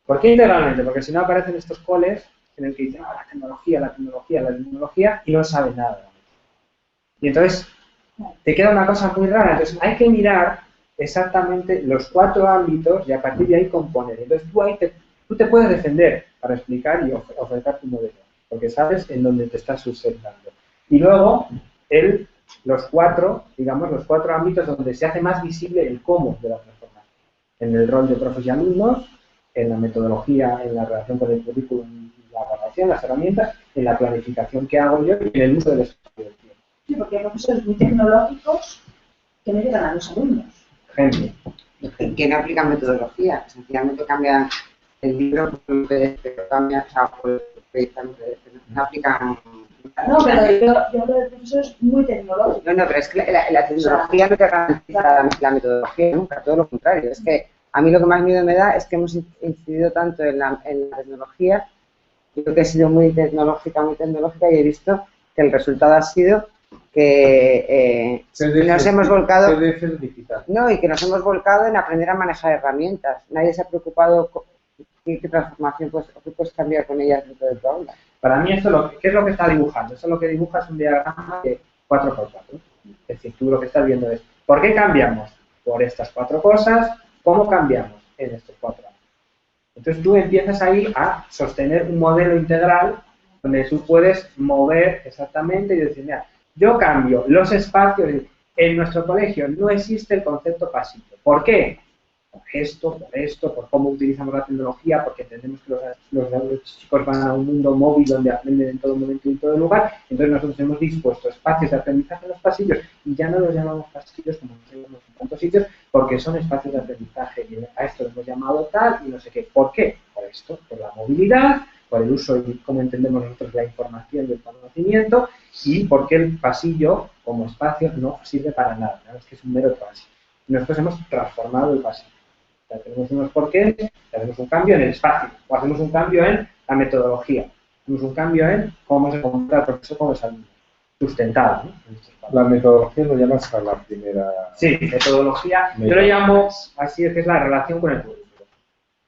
¿Por qué integralmente? Porque si no aparecen estos coles en el que dicen, la tecnología, y no saben nada. Y entonces te queda una cosa muy rara. Entonces hay que mirar exactamente los 4 ámbitos y a partir de ahí componer. Entonces tú te puedes defender para explicar y ofrecer tu modelo, porque sabes en dónde te estás sustentando. Y luego los cuatro ámbitos donde se hace más visible el cómo de la transformación. En el rol de profes y alumnos, en la metodología, en la relación con el currículum, la evaluación, las herramientas, en la planificación que hago yo y en el uso del espacio del tiempo.
Sí, porque hay profesores muy tecnológicos que no llegan a los alumnos.
Gente.
Que no aplican metodología, sencillamente cambian el libro, cambian, no aplican.
No, pero yo hablo de profesores muy tecnológicos.
No, pero es que la tecnología no te garantiza la metodología nunca, todo lo contrario. Es que a mí lo que más miedo me da es que hemos incidido tanto en la tecnología. Yo creo que he sido muy tecnológica y he visto que el resultado ha sido que nos hemos volcado y que nos hemos volcado en aprender a manejar herramientas. Nadie se ha preocupado qué transformación puedes cambiar con ellas dentro de tu aula.
Para mí ¿qué es lo que está dibujando? Eso lo que dibuja es un diagrama de 4x4. Es decir, tú lo que estás viendo es ¿por qué cambiamos? Por estas 4 cosas. ¿Cómo cambiamos en estos 4 años? Entonces tú empiezas ahí a sostener un modelo integral donde tú puedes mover exactamente y decir, mira, yo cambio los espacios. En nuestro colegio no existe el concepto pasillo. ¿Por qué? Por esto, por cómo utilizamos la tecnología, porque entendemos que los chicos van a un mundo móvil donde aprenden en todo momento y en todo lugar. Entonces nosotros hemos dispuesto espacios de aprendizaje en los pasillos y ya no los llamamos pasillos como nos llamamos en tantos sitios, porque son espacios de aprendizaje y a esto lo hemos llamado tal y no sé qué. ¿Por qué? Por esto, por la movilidad, por el uso y cómo entendemos nosotros la información y el conocimiento, y porque el pasillo como espacio no sirve para nada, ¿no? Es que es un mero tránsito. Nosotros hemos transformado el pasillo. O sea, tenemos unos porqués, hacemos un cambio en el espacio, o hacemos un cambio en la metodología, hacemos un cambio en cómo se comporta el profesor con los alumnos. Sustentado, ¿no?
La metodología lo llamas a la primera...
Sí, metodología. Yo lo llamo así, es que es la relación con el currículo.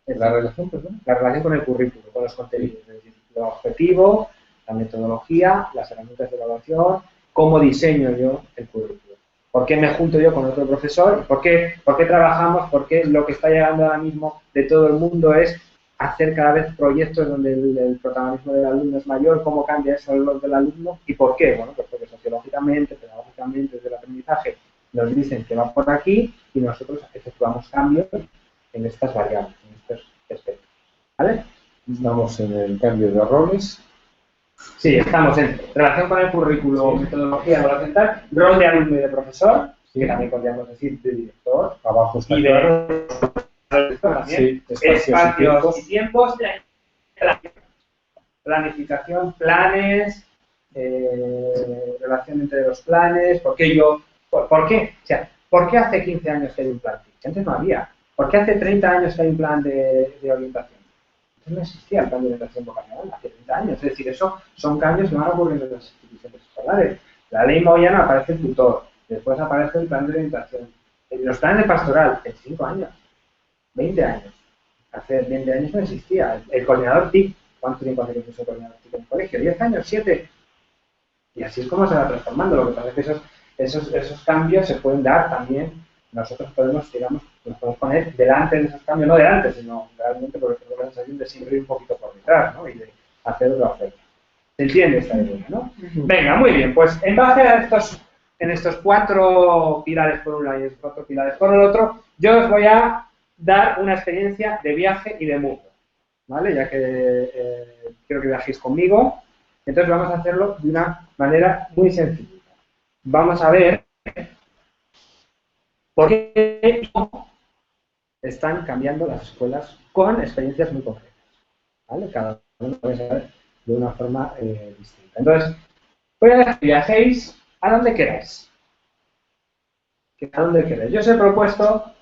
¿La relación, perdón?
La relación con el currículo, con los contenidos. Es decir, lo objetivo, la metodología, las herramientas de evaluación, cómo diseño yo el currículo. ¿Por qué me junto yo con otro profesor? ¿Por qué trabajamos? ¿Por qué lo que está llegando ahora mismo de todo el mundo es hacer cada vez proyectos donde el protagonismo del alumno es mayor? ¿Cómo cambia eso el rol del alumno? ¿Y por qué? Bueno, pues porque sociológicamente, pedagógicamente, desde el aprendizaje nos dicen que va por aquí y nosotros efectuamos cambios en estas variables, en estos aspectos. ¿Vale?
Estamos en el cambio de roles.
Sí, estamos en relación con el currículo, metodología, evaluación tal, rol de alumno y de profesor, que también podríamos decir de director,
Abajo está
y
claro.
de también,
Sí,
espacios y tiempos, planificación, planes, relación entre los planes, ¿por qué yo? ¿Por qué? O sea, ¿por qué hace 15 años que hay un plan? Que antes no había. ¿Por qué hace 30 años que hay un plan de orientación? Antes no existía el plan de orientación vocacional, hace 30 años. Es decir, eso son cambios que van ocurriendo en las instituciones escolares. La ley Moyano aparece el tutor, después aparece el plan de orientación. En los planes de pastoral, 25 años, 20 años. Hace 20 años no existía. El coordinador TIC, ¿cuánto tiempo hace que puso el coordinador TIC en el colegio? ¿10 años? ¿7? Y así es como se va transformando. Lo que pasa es que esos cambios se pueden dar también. Nosotros podemos, digamos, nos podemos poner delante de esos cambios, no delante, sino realmente porque tenemos la sensación de siempre ir un poquito por detrás, ¿no? Y de hacer otra oferta. ¿Se entiende esta idea, no? Venga, muy bien. Pues en base a estos 4 pilares por un lado y estos 4 pilares por el otro, yo os voy a dar una experiencia de viaje y de mundo, ¿vale? Ya que quiero que viajéis conmigo, entonces vamos a hacerlo de una manera muy sencilla. Vamos a ver por qué están cambiando las escuelas con experiencias muy concretas, ¿vale? Cada uno lo vais a ver de una forma distinta. Entonces, voy a dejar que viajéis a donde queráis. A donde queráis. Yo os he propuesto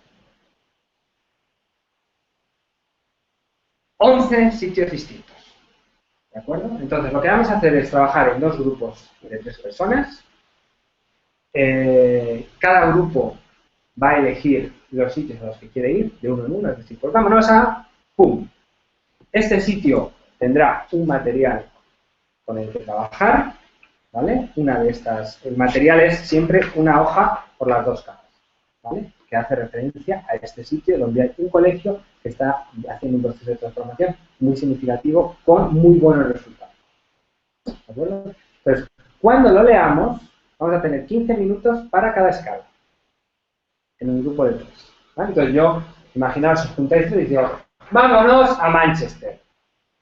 11 sitios distintos. ¿De acuerdo? Entonces, lo que vamos a hacer es trabajar en 2 grupos de 3 personas. Cada grupo va a elegir los sitios a los que quiere ir, de uno en uno, es decir, pues vámonos a ¡pum! Este sitio tendrá un material con el que trabajar, ¿vale? Una de estas, el material es siempre una hoja por las 2 caras, ¿vale? Que hace referencia a este sitio donde hay un colegio que está haciendo un proceso de transformación muy significativo con muy buenos resultados. ¿De acuerdo? Entonces, cuando lo leamos, vamos a tener 15 minutos para cada escala, en un grupo de 3. ¿Vale? Entonces yo, imaginaos, os juntáis y digo, vámonos a Manchester.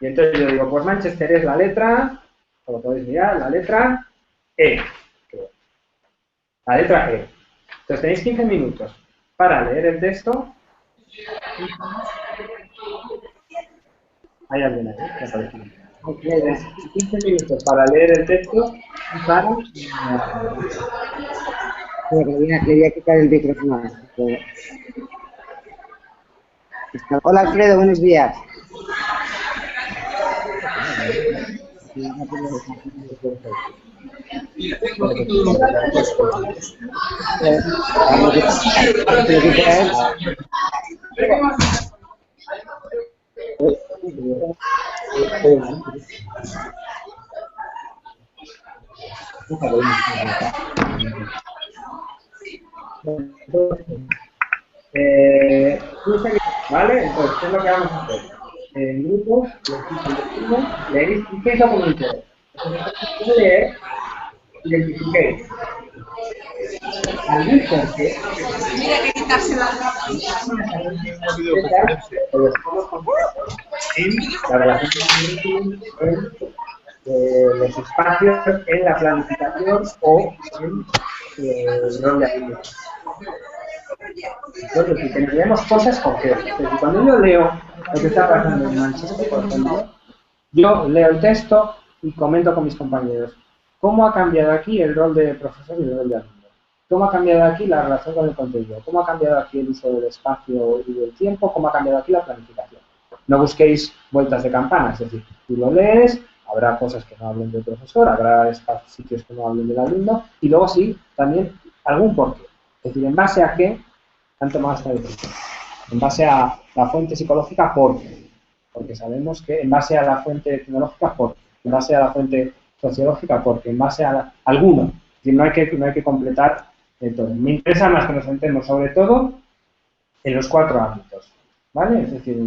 Y entonces yo digo, pues Manchester es la letra, como podéis mirar, la letra E. La letra E. Entonces tenéis 15 minutos para leer el texto. ¿Hay alguien ahí? 15 minutos para leer el texto y para...
Le voy a quitar el micrófono. Hola Alfredo, buenos días.
¿Vale? Entonces, ¿qué es lo que vamos a hacer? En grupos, leéis y qué es lo que me interesa. Entonces, leer, identifiquéis. ¿Alguien por qué?
Mira que quitarse la
la relación con los espacios en la planificación o en el rol de ayuda. Entonces, si tendríamos cosas concretas. Cuando yo leo lo que está pasando en Manchester, por ejemplo, yo leo el texto y comento con mis compañeros cómo ha cambiado aquí el rol de profesor y el rol de alumno. ¿Cómo ha cambiado aquí la relación con el contenido? ¿Cómo ha cambiado aquí el uso del espacio y del tiempo? ¿Cómo ha cambiado aquí la planificación? No busquéis vueltas de campana, es decir, tú lo lees, habrá cosas que no hablen del profesor, habrá sitios que no hablen del alumno, y luego sí, también algún porqué. Es decir, en base a qué han tomado esta decisión. En base a la fuente psicológica, ¿por qué? Porque sabemos que en base a la fuente tecnológica, ¿por qué? En base a la fuente sociológica, porque en base a alguno. Es decir, no hay que completar todo. Me interesa más que nos centremos sobre todo en los 4 ámbitos, ¿vale? Es decir,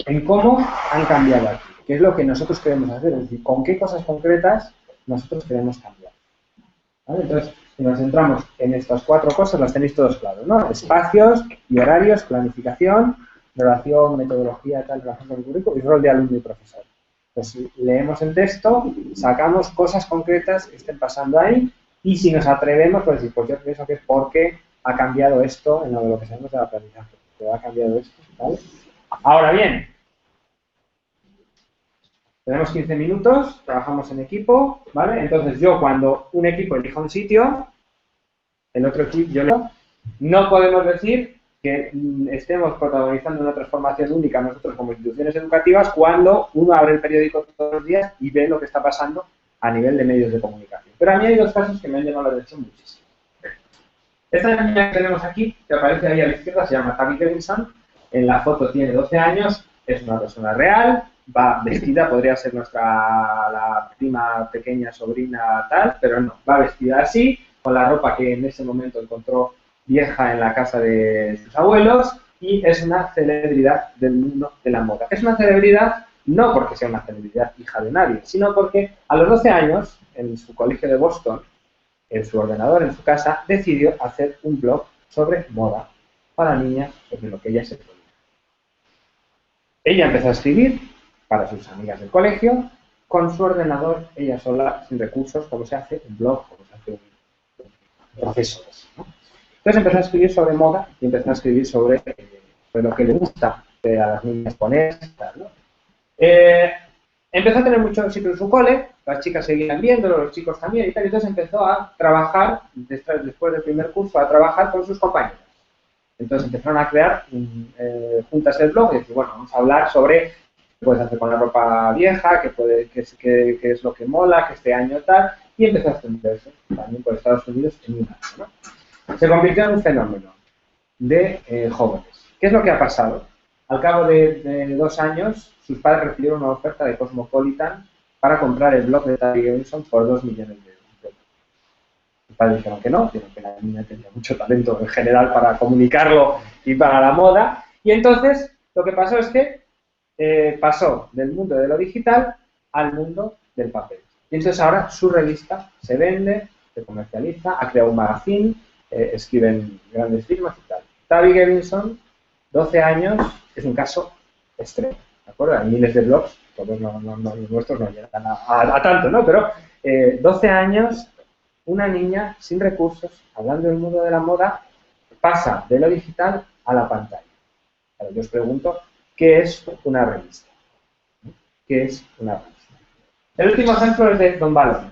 en cómo han cambiado aquí, qué es lo que nosotros queremos hacer, es decir, con qué cosas concretas nosotros queremos cambiar. ¿Vale? Entonces, si nos centramos en estas 4 cosas, las tenéis todos claros, ¿no? Espacios y horarios, planificación, relación, metodología, tal, relación con el currículo y rol de alumno y profesor. Pues leemos el texto, sacamos cosas concretas que estén pasando ahí y si nos atrevemos, pues decir, pues yo pienso que es porque ha cambiado esto en lo que sabemos del aprendizaje, que ha cambiado esto, ¿vale? Ahora bien, tenemos 15 minutos, trabajamos en equipo, ¿vale? Entonces yo cuando un equipo elija un sitio, el otro equipo yo no podemos decir que estemos protagonizando una transformación única nosotros como instituciones educativas cuando uno abre el periódico todos los días y ve lo que está pasando a nivel de medios de comunicación. Pero a mí hay dos casos que me han llamado la atención muchísimo. Esta niña que tenemos aquí, que aparece ahí a la izquierda, se llama Tabby Davidson. En la foto tiene 12 años, es una persona real, va vestida, podría ser la prima pequeña, sobrina, tal, pero no, va vestida así, con la ropa que en ese momento encontró vieja en la casa de sus abuelos y es una celebridad del mundo de la moda. Es una celebridad no porque sea una celebridad hija de nadie, sino porque a los 12 años, en su colegio de Boston, en su ordenador, en su casa, decidió hacer un blog sobre moda para niñas, sobre lo que ella se ponía. Ella empezó a escribir para sus amigas del colegio, con su ordenador, ella sola, sin recursos, como se hace un blog, como se hace un profesores, ¿no? Entonces empezó a escribir sobre moda y empezó a escribir sobre lo que le gusta a las niñas poner, tal, ¿no? Empezó a tener mucho éxito en su cole, las chicas seguían viéndolo, los chicos también y tal, entonces empezó a trabajar, después del primer curso, a trabajar con sus compañeros. Entonces empezaron a crear juntas el blog y decir, bueno, vamos a hablar sobre qué puedes hacer con la ropa vieja, qué es lo que mola, que este año tal, y empezó a extenderse también por Estados Unidos en un año, ¿no? Se convirtió en un fenómeno de jóvenes. ¿Qué es lo que ha pasado? Al cabo de 2 años, sus padres recibieron una oferta de Cosmopolitan para comprar el blog de Tabby Davidson por 2 millones de euros. Sus padres dijeron que no, que la niña tenía mucho talento en general para comunicarlo y para la moda. Y entonces, lo que pasó es que pasó del mundo de lo digital al mundo del papel. Y entonces ahora su revista se vende, se comercializa, ha creado un magazine, escriben grandes firmas y tal. Tabby Davidson, 12 años, es un caso extremo, ¿de acuerdo? Hay miles de blogs, todos los nuestros no llegan a tanto, ¿no? Pero 12 años, una niña sin recursos, hablando del mundo de la moda, pasa de lo digital a la pantalla. Ahora yo os pregunto, ¿qué es una revista? ¿Qué es una revista? El último ejemplo es de Don Balón.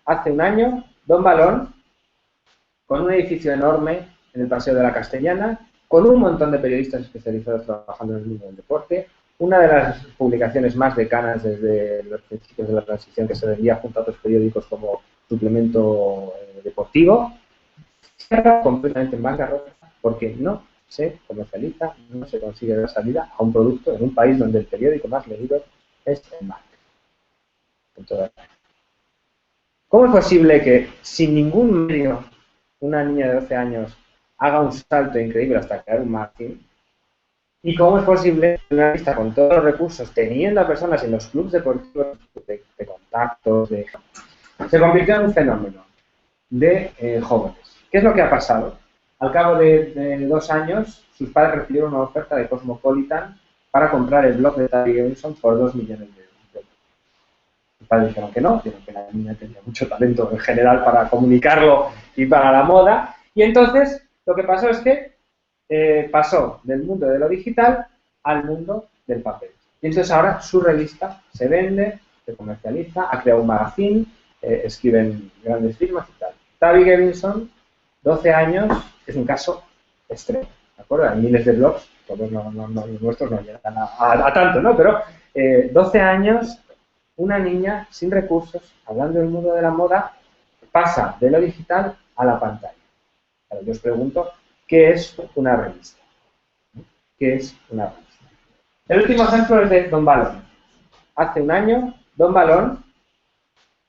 Hace un año, Don Balón, con un edificio enorme en el Paseo de la Castellana, con un montón de periodistas especializados trabajando en el mundo del deporte, una de las publicaciones más decanas desde los principios de la transición que se vendía junto a otros periódicos como suplemento deportivo, cierra completamente en bancarrota porque no se comercializa, no se consigue dar salida a un producto en un país donde el periódico más leído es el Marca. ¿Cómo es posible que sin ningún medio una niña de 12 años haga un salto increíble hasta crear un magazine? ¿Y cómo es posible que una revista con todos los recursos, teniendo a personas en los clubes deportivos de contactos, se convirtió en un fenómeno de jóvenes? ¿Qué es lo que ha pasado? Al cabo de 2 años, sus padres recibieron una oferta de Cosmopolitan para comprar el blog de Tabby Davidson por 2 millones de euros. Sus padres dijeron que no, que la niña tenía mucho talento en general para comunicarlo y para la moda. Y entonces, lo que pasó es que pasó del mundo de lo digital al mundo del papel. Y entonces ahora su revista se vende, se comercializa, ha creado un magazine, escriben grandes firmas y tal. Tabby Davidson, 12 años, es un caso extremo, ¿de acuerdo? Hay miles de blogs, todos los nuestros no llegan a tanto, ¿no? Pero 12 años, una niña sin recursos, hablando del mundo de la moda, pasa de lo digital a la pantalla. Ahora yo os pregunto, ¿qué es una revista? ¿Qué es una revista? El último ejemplo es de Don Balón. Hace un año, Don Balón,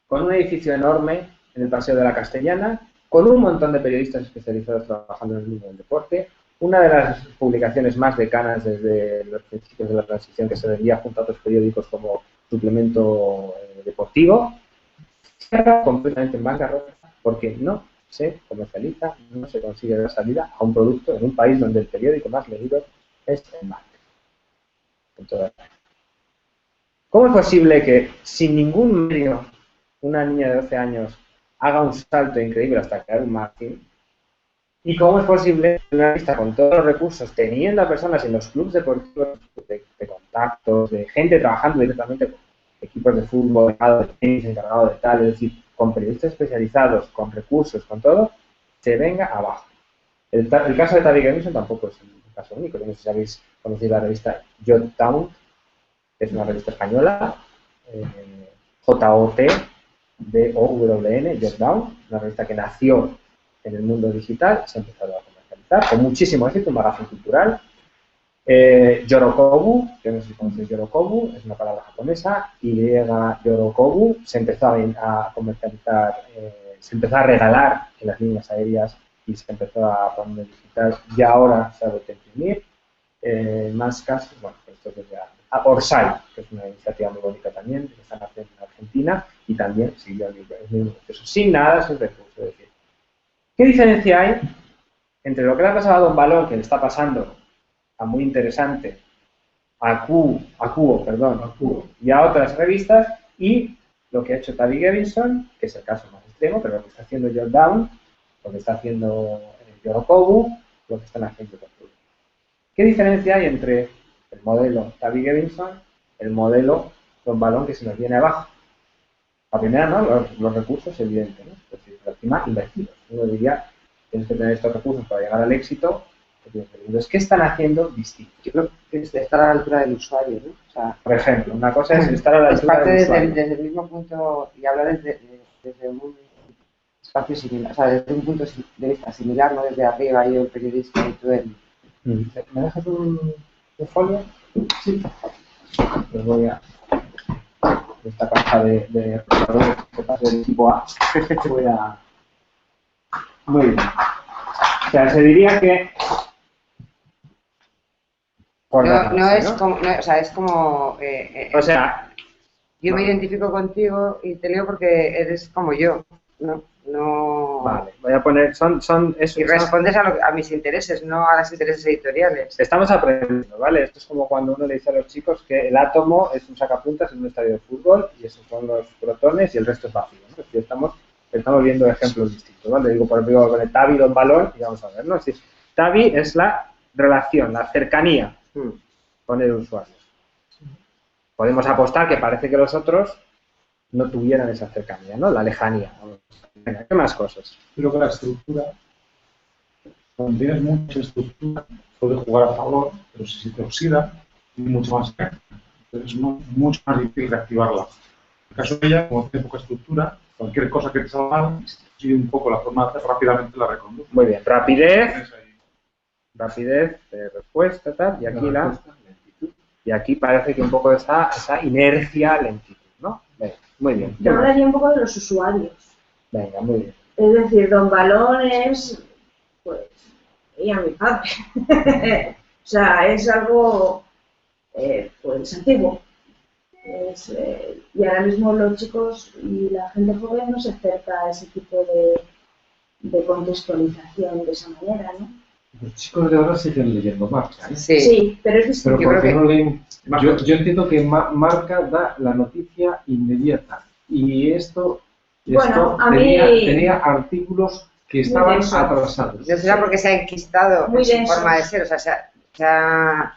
con un edificio enorme en el Paseo de la Castellana, con un montón de periodistas especializados trabajando en el mundo del deporte, una de las publicaciones más decanas desde los principios de la transición que se vendía junto a otros periódicos como suplemento deportivo, cierra completamente en bancarrota porque no se comercializa, no se consigue dar salida a un producto en un país donde el periódico más leído es el Marca. ¿Cómo es posible que sin ningún medio una niña de 12 años haga un salto increíble hasta crear un marketing? ¿Y cómo es posible que una revista con todos los recursos, teniendo a personas en los clubes deportivos de contactos, de gente trabajando directamente con equipos de fútbol, encargado de tenis, encargado de tal, es decir, con periodistas especializados, con recursos, con todo, se venga abajo? El caso de Tavi Gevinson tampoco es un caso único. No sé si habéis conocido la revista Jotdown, que es una revista española, Jotdown, Jotdown, una revista que nació en el mundo digital, se ha empezado a comercializar con muchísimo éxito, un magazine cultural. Yorokobu, yo no sé si conocéis Yorokobu, es una palabra japonesa, Yorokobu, se empezó a comercializar, se empezó a regalar en las líneas aéreas y se empezó a poner digital, y ahora se ha vuelto a imprimir. Más casos, bueno, esto es ya Orsay, que es una iniciativa muy bonita también, que están haciendo en Argentina, y también siguió el mismo proceso, sin nada, sin recursos. Es decir, ¿qué diferencia hay entre lo que le ha pasado a Don Balón, que le está pasando a Muy Interesante, a Cubo, y a otras revistas, y lo que ha hecho Tavi Gevinson, que es el caso más extremo, pero lo que está haciendo Jotdown, lo que está haciendo Yorokobu, lo que están haciendo Tortuga? ¿Qué diferencia hay entre el modelo Tavi Gevinson, el modelo Don Balón, que se nos viene abajo? La primera, ¿no? Los recursos, evidente, ¿no? Es decir, encima invertidos. Uno diría, tienes que tener estos recursos para llegar al éxito. Entonces, ¿qué están haciendo distinto?
Yo creo que es estar a la altura del usuario, ¿no? O sea,
por ejemplo, una cosa es estar a la altura del usuario.
Desde el mismo punto, y hablar desde un espacio similar, o sea, desde un punto de vista similar, no desde arriba, yo el periodista y tú el...
¿Me dejas un folio? Sí. Pues voy a... esta caja de procesadores que pasa del tipo A. Voy a... Muy bien. O sea, se diría que...
O sea, es como...
o sea...
Yo me identifico contigo y te leo porque eres como yo, ¿no?
Vale, voy a poner...
y respondes a mis intereses, no a los intereses editoriales.
Estamos aprendiendo, ¿vale? Esto es como cuando uno le dice a los chicos que el átomo es un sacapuntas en un estadio de fútbol y esos son los protones y el resto es vacío, ¿no? Es decir, estamos viendo ejemplos distintos, ¿vale? Digo, por ejemplo, con el Tavi, Don Balón, y vamos a ver, ¿no? Es decir, Tavi es la relación, la cercanía con el usuario. Podemos apostar que parece que los otros no tuvieran esa cercanía, ¿no? La lejanía. Venga, ¿qué más cosas?
Creo que la estructura, cuando tienes mucha estructura, puede jugar a favor, pero si se te oxida, es mucho más caro. Entonces es mucho más difícil activarla. En el caso de ella, como tiene poca estructura, cualquier cosa que te salga mal, sigue un poco la forma de hacer, rápidamente la reconduce.
Muy bien, rapidez de respuesta, tal, y aquí y aquí parece que un poco esa inercia, lentitud, ¿no? Venga, muy bien.
Yo hablaría un poco de los usuarios.
Venga, muy bien.
Es decir, Don Balón es, pues, y a mi padre. O sea, es algo, pues, antiguo. Y ahora mismo los chicos y la gente joven no se acerca a ese tipo de contextualización de esa manera, ¿no?
Los chicos de ahora siguen leyendo Marca, ¿eh?
Sí, pero es distinto.
Pero porque no leen... Yo entiendo que Marca da la noticia inmediata. Y esto
Bueno,
tenía artículos que estaban atrasados.
No será porque se ha enquistado en su forma de ser, o sea, se ha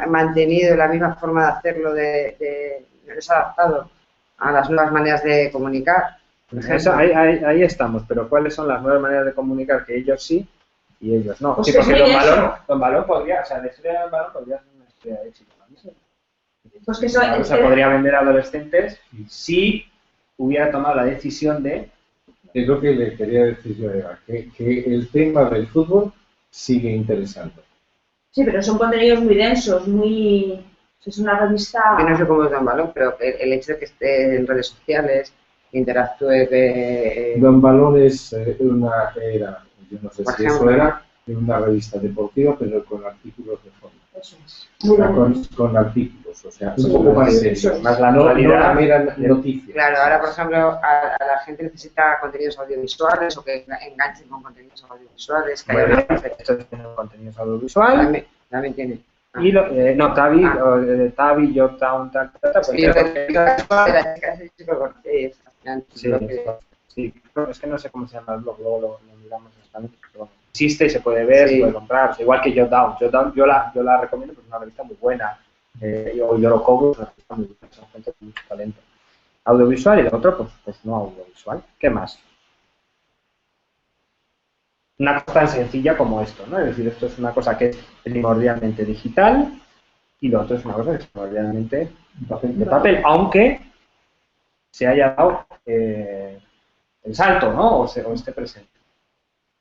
mantenido la misma forma de hacerlo, no se ha adaptado a las nuevas maneras de comunicar.
Eso, ahí estamos, pero ¿cuáles son las nuevas maneras de comunicar? Que ellos sí y ellos no.
Pues
sí, porque Don Balón podría, o sea, la historia de Don Balón podría ser una historia de éxito.
Pues que eso
o sea, podría vender a adolescentes si hubiera tomado la decisión de...
Es lo que le quería decir yo, Eva, que el tema del fútbol sigue interesando.
Sí, pero son contenidos muy densos, muy... Es una revista...
Yo no sé cómo es Don Balón, pero el hecho de que esté en redes sociales, que interactúe...
Don Balón es era, yo no sé si eso era, en una revista deportiva, pero con artículos de fondo.
Eso es.
O sea, con artículos, o sea, un poco más serio.
Más la normalidad.
No la noticia.
Claro, ahora, por ejemplo, a la gente necesita contenidos audiovisuales o que enganchen con contenidos audiovisuales.
Esto tiene contenidos audiovisuales.
También tiene.
Y no, Tavi, Tavi, Yorktown, pues
Sí, lo que digo es que la chica ese chico cortés,
sí, sí, es que no sé cómo se llama el blog, luego lo miramos exactamente, pero bueno, existe y se puede ver,
Sí.
se puede comprar, o sea, igual que Jotdown. Jotdown yo la recomiendo porque es una revista muy buena, o Yorokobu es una revista muy buena, son gente con mucho talento. Audiovisual y lo otro, pues no audiovisual. ¿Qué más? Una cosa tan sencilla como esto, ¿no? Es decir, esto es una cosa que es primordialmente digital y lo otro es una cosa que es primordialmente de papel, aunque se haya dado el salto, ¿no? O esté presente.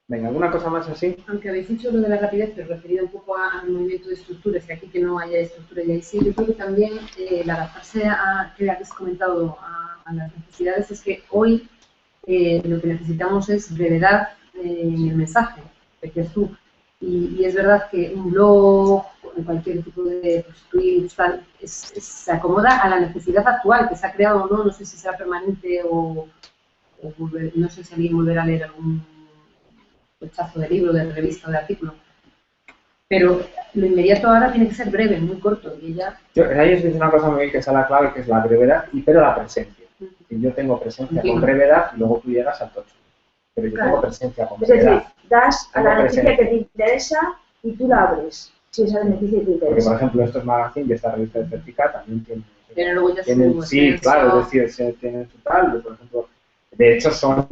Venga, ¿alguna cosa más así?
Aunque habéis dicho lo de la rapidez, pero referido un poco al movimiento de estructuras, y aquí que no haya estructura y ahí sí, yo creo que también el adaptarse a, que habéis comentado, a las necesidades, es que hoy lo que necesitamos es brevedad en el mensaje, decías tú. Y es verdad que un blog, cualquier tipo de tweets, tal, se acomoda a la necesidad actual que se ha creado o no, no sé si será permanente o no sé si alguien volverá a leer algún rechazo de libro, de revista o de artículo. Pero lo inmediato ahora tiene que ser breve, muy corto. Y ya...
Ahí es una cosa muy bien que es la clave, que es la brevedad, pero la presencia. Yo tengo presencia con brevedad y luego tú llegas al tocho. Pero yo tengo presencia con brevedad.
Es decir, das a la noticia que te interesa y tú la abres. Si esa noticia te interesa.
Porque, por ejemplo, estos magazines y esta revista de Certicat también tienen...
Pero luego ya
sí, claro, es decir, tienen su tal, por ejemplo, de hecho son...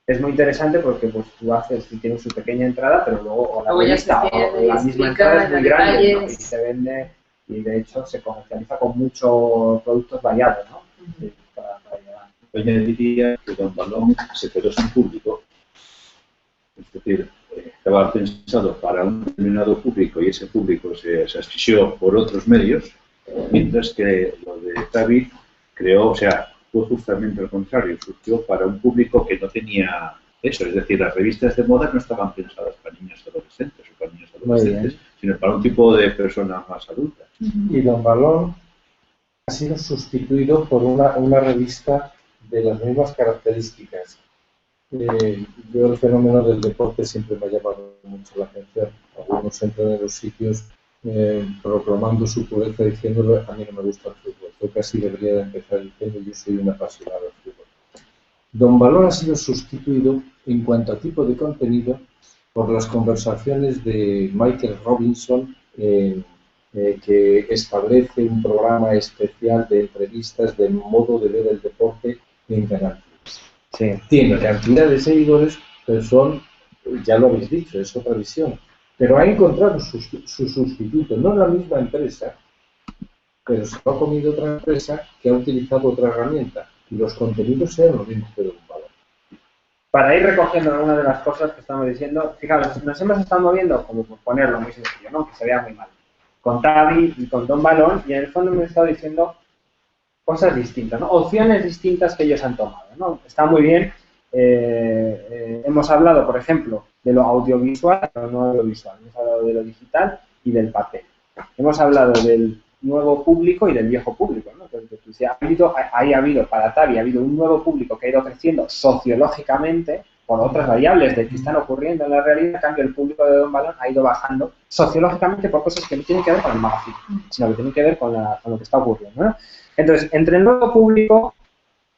es muy interesante porque pues tú haces, tienes su pequeña entrada, pero luego la revista o la misma entrada es muy grande, ¿no? Y se vende, y de hecho se comercializa con muchos productos variados, ¿no? Para llevar.
Yo añadiría que Don Balón se quedó sin público, es decir, estaba pensado para un determinado público y ese público se asfixió por otros medios, mientras que lo de Tavi creó, o sea, fue justamente al contrario, surgió para un público que no tenía eso, es decir, las revistas de moda no estaban pensadas para niños adolescentes o para niños adolescentes, sino para un tipo de personas más adultas.
Y Don Balón ha sido sustituido por una revista de las mismas características. Yo el fenómeno del deporte siempre me ha llamado mucho la atención. Algunos entran en los sitios proclamando su pureza diciéndolo, a mí no me gusta el fútbol. Yo casi debería de empezar diciendo yo soy un apasionado del fútbol. Don Balón ha sido sustituido en cuanto a tipo de contenido por las conversaciones de Michael Robinson, que establece un programa especial de entrevistas del modo de ver el deporte en Canal+. Sí. Tiene cantidad de seguidores, pero son, ya lo habéis dicho, es otra visión. Pero ha encontrado su sustituto, no la misma empresa, pero se lo ha comido otra empresa que ha utilizado otra herramienta y los contenidos sean los mismos que Don Balón.
Para ir recogiendo algunas de las cosas que estamos diciendo, fijaros, nos hemos estado moviendo, como por ponerlo muy sencillo, ¿no? Que se vea muy mal, con Tavi y con Don Balón, y en el fondo hemos estado diciendo cosas distintas, ¿no? Opciones distintas que ellos han tomado, ¿no? Está muy bien. Hemos hablado, por ejemplo, de lo audiovisual, pero no audiovisual. Hemos hablado de lo digital y del papel. Hemos hablado del nuevo público y del viejo público, ¿no? Entonces, ha habido para Tavi, ha habido un nuevo público que ha ido creciendo sociológicamente por otras variables de que están ocurriendo en la realidad. En cambio, el público de Don Balón ha ido bajando sociológicamente por cosas que no tienen que ver con el magazine, sino que tienen que ver con lo que está ocurriendo, ¿no? Entonces, entre el nuevo público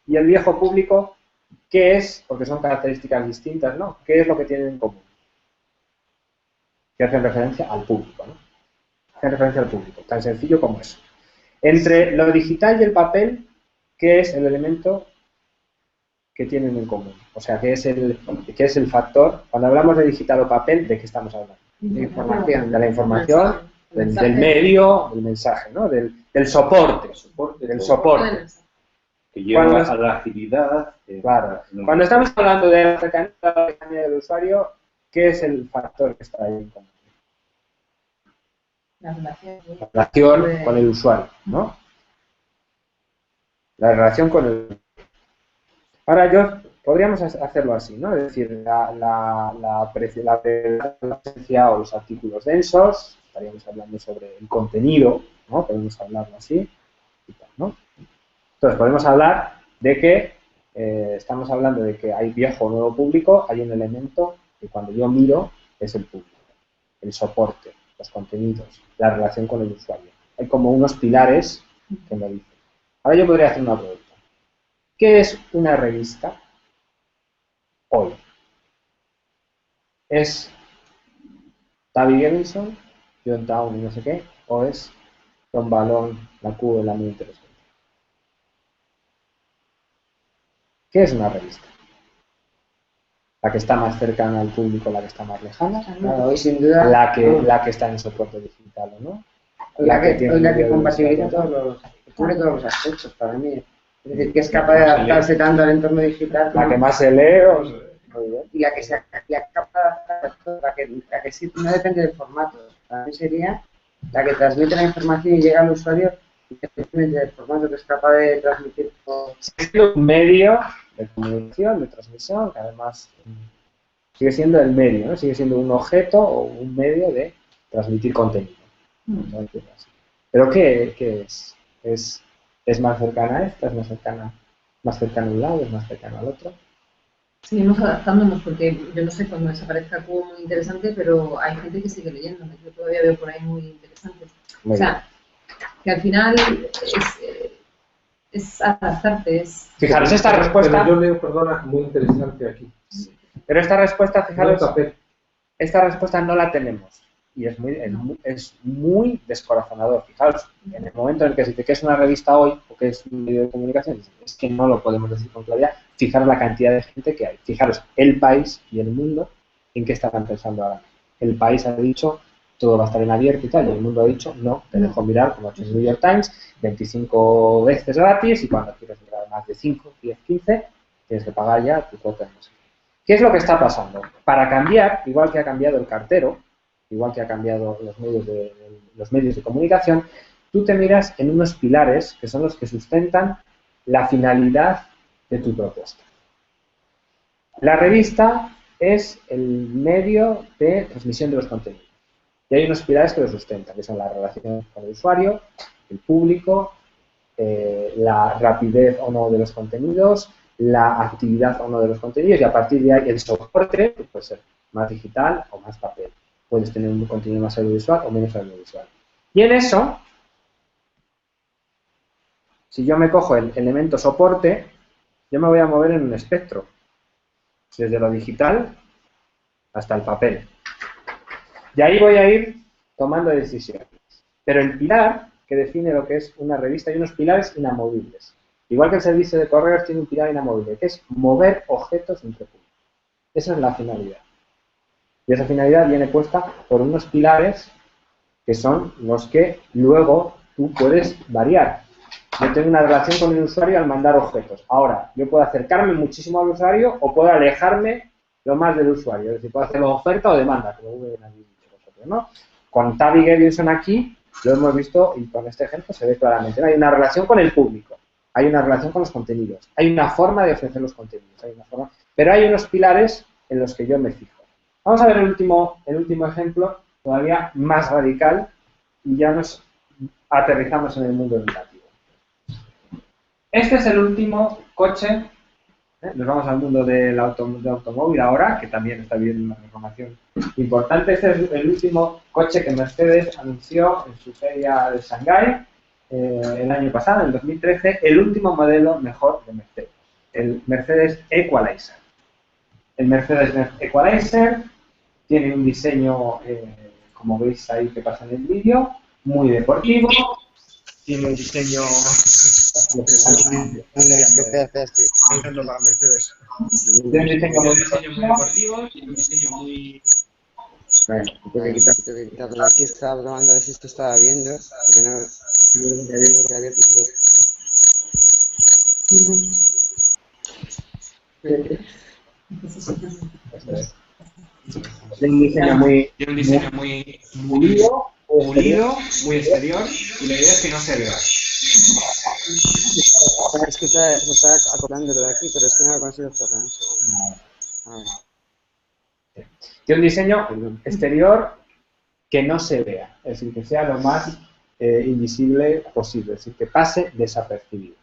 y el viejo público, ¿qué es? Porque son características distintas, ¿no? ¿Qué es lo que tienen en común? Que hacen referencia al público, ¿no? Hacen referencia al público, tan sencillo como eso. Entre lo digital y el papel, ¿qué es el elemento que tienen en común? O sea, ¿qué es el factor? Cuando hablamos de digital o papel, ¿de qué estamos hablando? De información, de la información, del medio, del mensaje, ¿no? Del soporte, del soporte.
Que lleva a la agilidad.
Claro. Cuando estamos hablando de la cercanía del usuario, ¿qué es el factor que está ahí en común?
La
relación con el usuario, ¿no? La relación con el... Ahora podríamos hacerlo así, ¿no? Es decir, la presencia o los artículos densos, estaríamos hablando sobre el contenido, ¿no? Podemos hablarlo así, y tal, ¿no? Entonces, podemos hablar de que estamos hablando de que hay viejo o nuevo público, hay un elemento que cuando yo miro es el público, el soporte, los contenidos, la relación con el usuario. Hay como unos pilares que me dicen. Ahora yo podría hacer una pregunta. ¿Qué es una revista hoy? ¿Es David Emerson, John Town y no sé qué? ¿O es Don Balón, la Q, la muy interesante? ¿Qué es una revista? La que está más cercana al público, la que está más lejana,
Claro, hoy sin duda.
la que está en soporte digital o no.
La que compatibiliza cubre todos los aspectos para mí. Es decir, que es capaz de adaptarse tanto al entorno digital.
La que más se lee.
Y la que sea capaz de adaptarse, la que sí no depende del formato. Para mí sería la que transmite la información y llega al usuario independientemente del formato que es capaz de transmitir.
Es un medio de comunicación, de transmisión, que además sigue siendo el medio, ¿no? Sigue siendo un objeto o un medio de transmitir contenido. ¿Pero qué es? ¿Es más cercana a esta? ¿Es más cercana a un lado? ¿Es más cercana al otro?
Seguimos adaptándonos porque yo no sé cuando desaparezca algo muy interesante, pero hay gente que sigue leyendo, yo todavía veo por ahí muy interesantes. O sea, que al final es adaptarte, es...
Fijaros, esta respuesta...
Pero yo leo, perdona, muy interesante aquí.
Pero esta respuesta, fijaros,
No
esta respuesta no la tenemos. Y es muy descorazonador. Fijaros, en el momento en el que se dice que es una revista hoy o que es un medio de comunicación, es que no lo podemos decir con claridad. Fijaros la cantidad de gente que hay. Fijaros, el país y el mundo, ¿en qué están pensando ahora? El país ha dicho, todo va a estar en abierto y tal, y el mundo ha dicho, no, te dejo mirar, como ha hecho el New York Times, 25 veces gratis, y cuando quieres mirar más de 5, 10, 15, tienes que pagar ya tu cuota. No sé. ¿Qué es lo que está pasando? Para cambiar, igual que ha cambiado el cartero, igual que ha cambiado los medios de comunicación, tú te miras en unos pilares que son los que sustentan la finalidad de tu propuesta. La revista es el medio de transmisión de los contenidos. Y hay unos pilares que lo sustentan, que son la relación con el usuario, el público, la rapidez o no de los contenidos, la actividad o no de los contenidos, y a partir de ahí el soporte, que puede ser más digital o más papel. Puedes tener un contenido más audiovisual o menos audiovisual. Y en eso, si yo me cojo el elemento soporte, yo me voy a mover en un espectro, desde lo digital hasta el papel. Y ahí voy a ir tomando decisiones. Pero el pilar que define lo que es una revista, hay unos pilares inamovibles. Igual que el servicio de correos tiene un pilar inamovible, que es mover objetos entre puntos. Esa es la finalidad. Y esa finalidad viene puesta por unos pilares que son los que luego tú puedes variar. Yo tengo una relación con el usuario al mandar objetos. Ahora, yo puedo acercarme muchísimo al usuario o puedo alejarme lo más del usuario. Es decir, puedo hacerlo oferta o demanda, como bien habéis dicho vosotros, ¿no? Con Tavi Gevinson aquí lo hemos visto y con este ejemplo se ve claramente. Hay una relación con el público, hay una relación con los contenidos, hay una forma de ofrecer los contenidos, pero hay unos pilares en los que yo me fijo. Vamos a ver el último ejemplo, todavía más radical, y ya nos aterrizamos en el mundo educativo. Este es el último coche, nos vamos al mundo del automóvil ahora, que también está viendo una información importante. Este es el último coche que Mercedes anunció en su feria de Shanghái el año pasado, en el 2013, el último modelo mejor de Mercedes, el Mercedes Equalizer. El Mercedes Equalizer tiene un diseño, como veis ahí que pasa en el vídeo, muy deportivo. Tiene un diseño muy deportivo, tiene un diseño muy...
Bueno, tengo que quitarlo aquí, estaba probando a ver si esto estaba viendo, porque no había abierto todo.
Tiene un diseño muy pulido, muy exterior, y la idea es que no se vea.
Es que se está acoplando de aquí, pero es que no lo consigo cerrar.
Tiene un diseño exterior que no se vea, es decir, que sea lo más invisible posible, es decir, que pase desapercibido.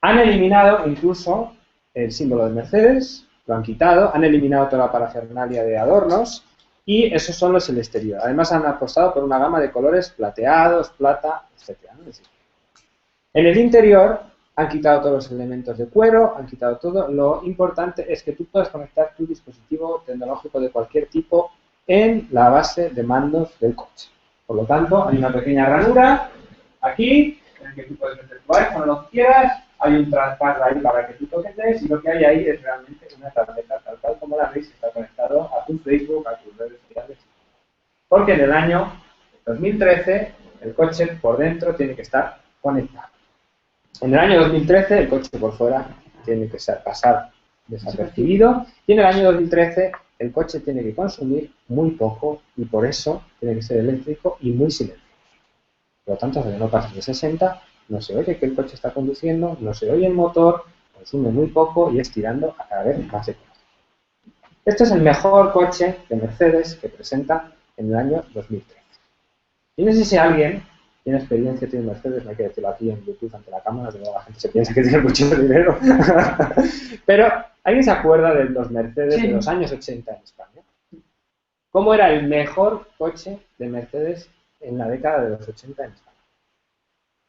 Han eliminado incluso el símbolo de Mercedes, lo han quitado, han eliminado toda la parafernalia de adornos Y esos son los del exterior. Además han apostado por una gama de colores plateados, plata, etc. En el interior han quitado todos los elementos de cuero, han quitado todo. Lo importante es que tú puedas conectar tu dispositivo tecnológico de cualquier tipo en la base de mandos del coche. Por lo tanto, hay una pequeña ranura aquí, en la que tú puedes meter tu iPhone o lo que quieras. Hay un trackpad ahí para que tú toques y lo que hay ahí es realmente una tableta tal cual como la veis, está conectado a tu Facebook, a tus redes sociales. Porque en el año 2013 el coche por dentro tiene que estar conectado. En el año 2013 el coche por fuera tiene que pasar desapercibido y en el año 2013 el coche tiene que consumir muy poco y por eso tiene que ser eléctrico y muy silencioso. Por lo tanto, hasta que no pase de 60, no se oye que el coche está conduciendo, no se oye el motor, consume muy poco y es tirando a cada vez más económico. Este es el mejor coche de Mercedes que presenta en el año 2013. Y no sé si alguien tiene experiencia, tiene Mercedes, no hay que decirlo aquí en YouTube ante la cámara, que luego la gente se piensa que tiene mucho dinero. Pero, ¿alguien se acuerda de los Mercedes de los años 80 en España? ¿Cómo era el mejor coche de Mercedes en la década de los 80 en España?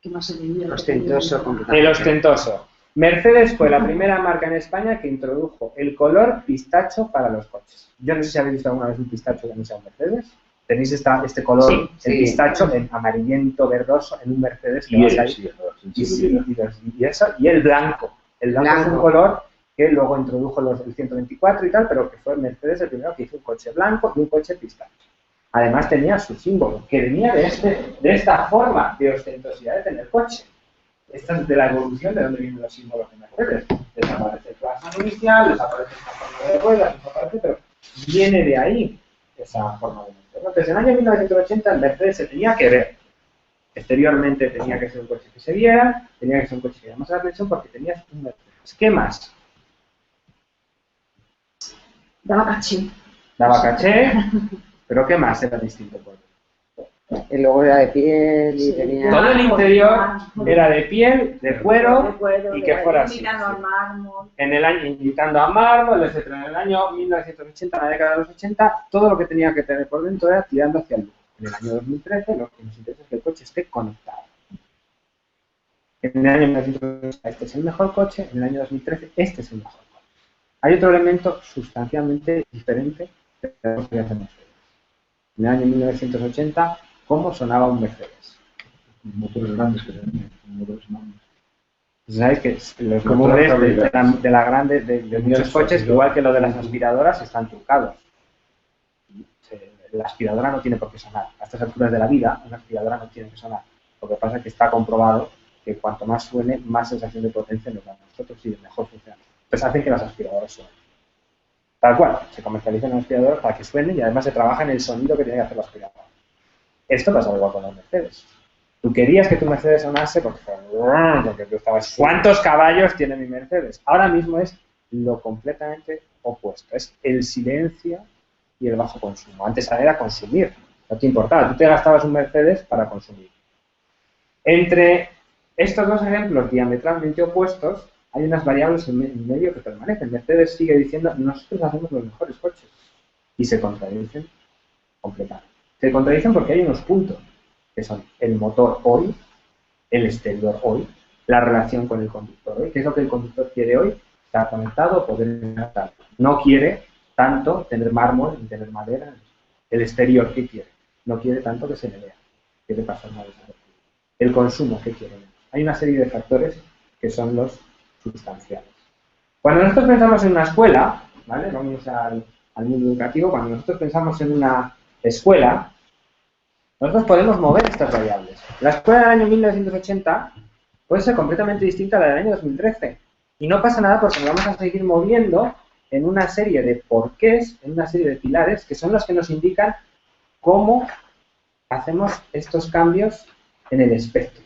¿Qué más se vendió?
Ostentoso, completamente.
El ostentoso. Mercedes fue la primera marca en España que introdujo el color pistacho para los coches. Yo no sé si habéis visto alguna vez un pistacho que no sea un Mercedes. Tenéis este color, el pistacho, en amarillento, verdoso, en un Mercedes. Que y el blanco. El blanco es un color que luego introdujo el 124 y tal, pero que fue Mercedes el primero que hizo un coche blanco y un coche pistacho. Además tenía su símbolo, que venía de esta forma de ostentosidad de tener coche. Esta es de la evolución de dónde vienen los símbolos de Mercedes. Desaparece el plasma inicial, desaparece esta forma de ruedas, desaparece, pero viene de ahí esa forma de Mercedes. Entonces, en el año 1980 el Mercedes se tenía que ver. Exteriormente tenía que ser un coche que se viera, tenía que ser un coche que llamase la atención porque tenías un Mercedes. ¿Qué más?
Daba caché.
Daba caché, pero ¿qué más era distinto?
El logo era de piel y tenía...
Todo el interior era de piel, de cuero y que fuera así.
Invitando a mármol.
En el año, invitando a mármol, etc. En el año 1980, en la década de los 80, todo lo que tenía que tener por dentro era tirando hacia el lujo. En el año 2013 lo que nos interesa es que el coche esté conectado. En el año 1980 este es el mejor coche, en el año 2013 este es el mejor coche. Hay otro elemento sustancialmente diferente de lo que hace Mercedes. En el año 1980, ¿cómo sonaba un Mercedes?
Motores grandes que tenían, motores enormes.
Sabéis que los motores de muchos coches, igual que lo de las aspiradoras, están trucados. La aspiradora no tiene por qué sonar. A estas alturas de la vida, una aspiradora no tiene que sonar. Lo que pasa es que está comprobado que cuanto más suene, más sensación de potencia nos da a nosotros y mejor funciona. Entonces hacen que las aspiradoras suenen. Tal cual, se comercializan las aspiradoras para que suenen y además se trabaja en el sonido que tiene que hacer la aspiradora. Esto pasa igual con los Mercedes. Tú querías que tu Mercedes sonase porque tú estabas... ¿Cuántos caballos tiene mi Mercedes? Ahora mismo es lo completamente opuesto. Es el silencio y el bajo consumo. Antes era consumir. No te importaba. Tú te gastabas un Mercedes para consumir. Entre estos dos ejemplos diametralmente opuestos hay unas variables en medio que permanecen. Mercedes sigue diciendo, nosotros hacemos los mejores coches. Y se contradicen completamente. Se contradicen porque hay unos puntos, que son el motor hoy, el exterior hoy, la relación con el conductor hoy. ¿Qué es lo que el conductor quiere hoy? Estar conectado, poder estar. No quiere tanto tener mármol ni tener madera. El exterior, ¿qué quiere? No quiere tanto que se le vea. Quiere pasar una desapercibido. El consumo, ¿qué quiere? Hay una serie de factores que son los sustanciales. Cuando nosotros pensamos en una escuela, ¿vale? Vamos al mundo educativo, cuando nosotros pensamos en una escuela, nosotros podemos mover estas variables. La escuela del año 1980 puede ser completamente distinta a la del año 2013. Y no pasa nada porque nos vamos a seguir moviendo en una serie de porqués, en una serie de pilares, que son los que nos indican cómo hacemos estos cambios en el espectro.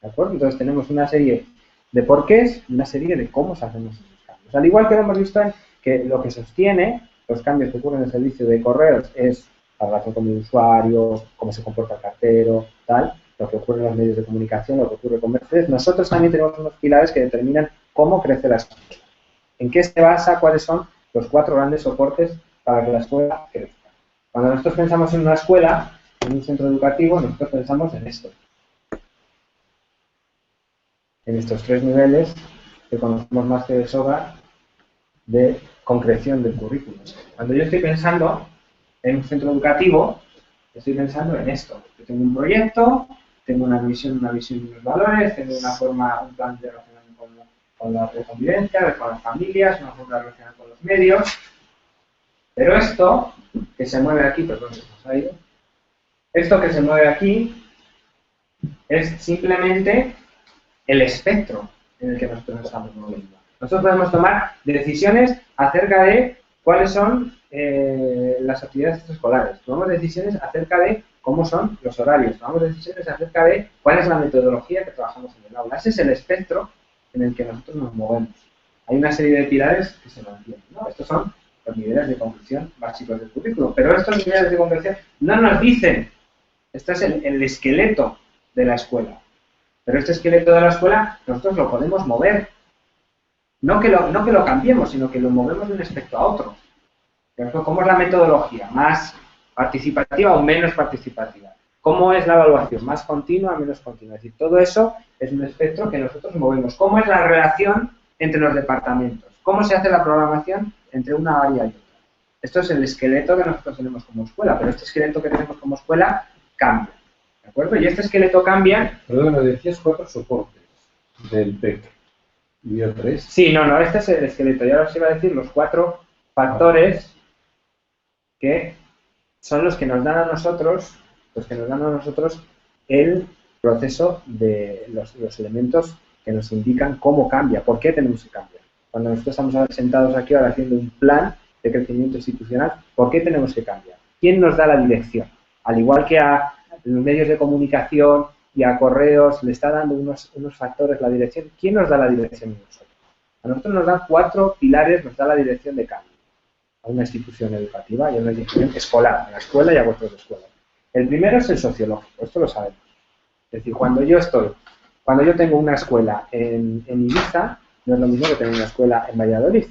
¿De acuerdo? Entonces tenemos una serie de porqués y una serie de cómo hacemos esos cambios. Al igual que lo hemos visto en que lo que sostiene los cambios que ocurren en el servicio de correos es la relación con el usuario, cómo se comporta el cartero, tal, lo que ocurre en los medios de comunicación, lo que ocurre con Mercedes. Nosotros también tenemos unos pilares que determinan cómo crece la escuela. ¿En qué se basa? ¿Cuáles son los 4 grandes soportes para que la escuela crezca? Cuando nosotros pensamos en una escuela, en un centro educativo, nosotros pensamos en esto. En estos 3 niveles que conocemos más que de sobra de concreción del currículum. Cuando yo estoy pensando en un centro educativo, estoy pensando en esto. Yo tengo un proyecto, tengo una visión y unos valores, tengo un plan de relacionarme con la convivencia, con las familias, una forma de relacionar con los medios. Pero esto que se mueve aquí, perdón, se nos ha ido, esto que se mueve aquí es simplemente el espectro en el que nosotros nos estamos moviendo. Nosotros podemos tomar decisiones acerca de cuáles son las actividades escolares, tomamos decisiones acerca de cómo son los horarios, tomamos decisiones acerca de cuál es la metodología que trabajamos en el aula. Ese es el espectro en el que nosotros nos movemos. Hay una serie de pilares que se mantienen, ¿no? Estos son los niveles de conclusión básicos del currículo, pero estos niveles de conclusión no nos dicen, este es el esqueleto de la escuela, pero este esqueleto de la escuela nosotros lo podemos mover, no que lo cambiemos, sino que lo movemos de un aspecto a otro. ¿Cómo es la metodología? ¿Más participativa o menos participativa? ¿Cómo es la evaluación? ¿Más continua o menos continua? Es decir, todo eso es un espectro que nosotros movemos. ¿Cómo es la relación entre los departamentos? ¿Cómo se hace la programación entre una área y otra? Esto es el esqueleto que nosotros tenemos como escuela, pero este esqueleto que tenemos como escuela cambia. ¿De acuerdo? Y este esqueleto cambia...
Perdón, me decías 4 soportes del PEC. ¿Y yo 3?
Sí, no, este es el esqueleto. Y ahora os iba a decir los 4 factores que son los que nos dan a nosotros, el proceso de los elementos que nos indican cómo cambia, por qué tenemos que cambiar. Cuando nosotros estamos sentados aquí ahora haciendo un plan de crecimiento institucional, ¿por qué tenemos que cambiar? ¿Quién nos da la dirección? Al igual que a los medios de comunicación y a correos le está dando unos factores la dirección, ¿quién nos da la dirección a nosotros? A nosotros nos dan 4 pilares, nos da la dirección de cambio. A una institución educativa y a una institución escolar, a la escuela y a vuestras escuelas. El primero es el sociológico, esto lo sabemos. Es decir, cuando yo tengo una escuela en Ibiza, no es lo mismo que tener una escuela en Valladolid.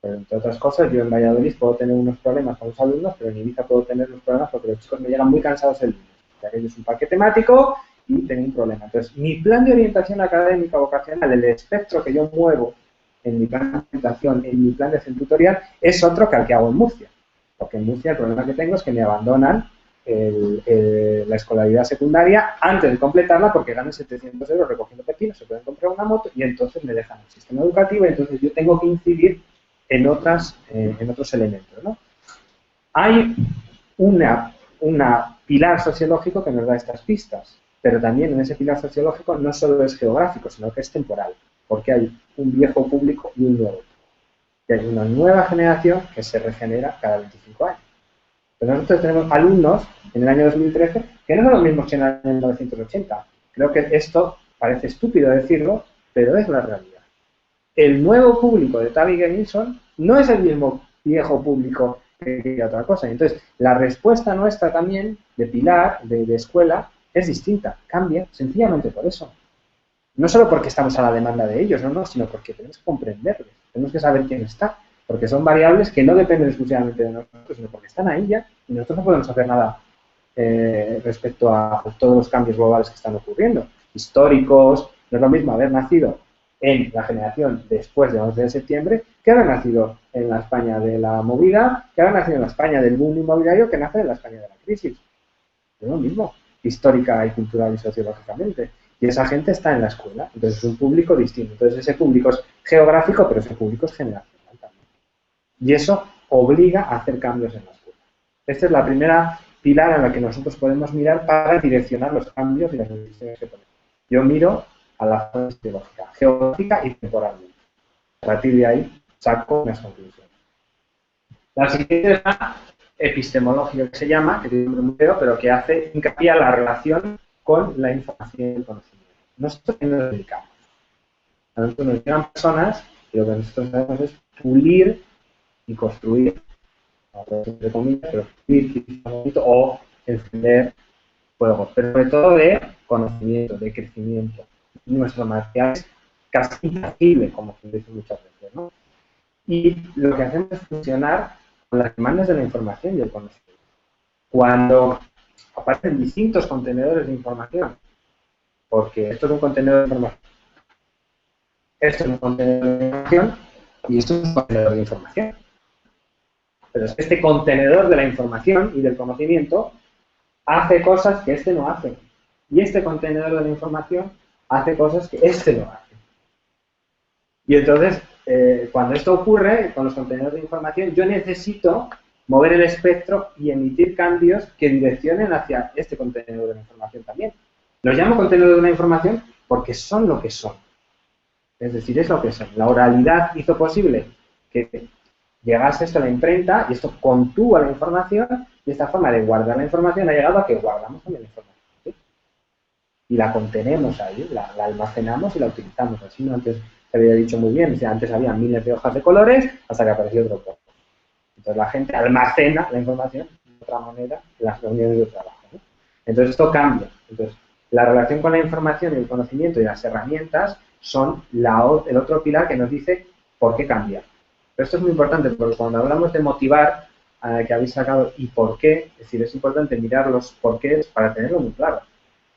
Pero entre otras cosas, yo en Valladolid puedo tener unos problemas con los alumnos, pero en Ibiza puedo tener los problemas porque los chicos me llegan muy cansados el lunes. Ya que es un parque temático y tengo un problema. Entonces, mi plan de orientación académica vocacional, el espectro que yo muevo en mi plan de orientación, en mi plan de acción tutorial, es otro que al que hago en Murcia. Porque en Murcia el problema que tengo es que me abandonan la escolaridad secundaria antes de completarla porque ganan 700 euros recogiendo pepinos, se pueden comprar una moto y entonces me dejan el sistema educativo y entonces yo tengo que incidir en otros elementos, ¿no? Hay una pilar sociológico que nos da estas pistas, pero también en ese pilar sociológico no solo es geográfico, sino que es temporal, porque hay un viejo público y un nuevo. Y hay una nueva generación que se regenera cada 25 años. Pero nosotros tenemos alumnos en el año 2013 que no son los mismos que en el año 1980. Creo que esto parece estúpido decirlo, pero es la realidad. El nuevo público de Tavi Genilsson no es el mismo viejo público que quería otra cosa. Entonces, la respuesta nuestra también, de pilar, de escuela, es distinta. Cambia sencillamente por eso. No solo porque estamos a la demanda de ellos, sino porque tenemos que comprenderles. Tenemos que saber quién está. Porque son variables que no dependen exclusivamente de nosotros, sino porque están ahí ya y nosotros no podemos hacer nada respecto a todos los cambios globales que están ocurriendo. Históricos, no es lo mismo haber nacido en la generación después del 11 de septiembre que haber nacido en la España de la movida, que haber nacido en la España del boom inmobiliario, que nace en la España de la crisis. Es lo mismo, histórica y cultural y sociológicamente. Y esa gente está en la escuela, entonces es un público distinto. Entonces ese público es geográfico, pero ese público es generacional. Y eso obliga a hacer cambios en la escuela. Esta es la primera pilar en la que nosotros podemos mirar para direccionar los cambios y las decisiones que ponemos. Yo miro a la zona geográfica y temporalmente. A partir de ahí saco unas conclusiones. La siguiente es la epistemológica que se llama, que tiene un nombre muy feo, pero que hace hincapié a la relación con la información y el conocimiento. Nosotros nos dedicamos. A nosotros nos llegan personas y lo que nosotros hacemos es pulir y construir, entre comillas, pero construir o encender fuegos, pero sobre todo de conocimiento, de crecimiento. Nuestro material es casi intangible, como se dice muchas veces, ¿no? Y lo que hacemos es funcionar con las demandas de la información y el conocimiento. Cuando aparecen distintos contenedores de información, porque esto es un contenedor de información, esto es un contenedor de información y esto es un contenedor de información. Pero este contenedor de la información y del conocimiento hace cosas que este no hace. Y este contenedor de la información hace cosas que este no hace. Y entonces, cuando esto ocurre con los contenedores de información, yo necesito mover el espectro y emitir cambios que direccionen hacia este contenedor de la información también. Los llamo contenedores de la información porque son lo que son. Es decir, es lo que son. La oralidad hizo posible que llegase esto a la imprenta y esto contuvo la información y esta forma de guardar la información ha llegado a que guardamos también la información. ¿Sí? Y la contenemos ahí, la almacenamos y la utilizamos. Así no antes se había dicho muy bien, o sea, antes había miles de hojas de colores hasta que apareció otro poco. Entonces la gente almacena la información de otra manera en las reuniones de trabajo, ¿no? Entonces esto cambia. Entonces la relación con la información y el conocimiento y las herramientas son el otro pilar que nos dice por qué cambiar. Pero esto es muy importante porque cuando hablamos de motivar, que habéis sacado y por qué, es decir, es importante mirar los porqués para tenerlo muy claro.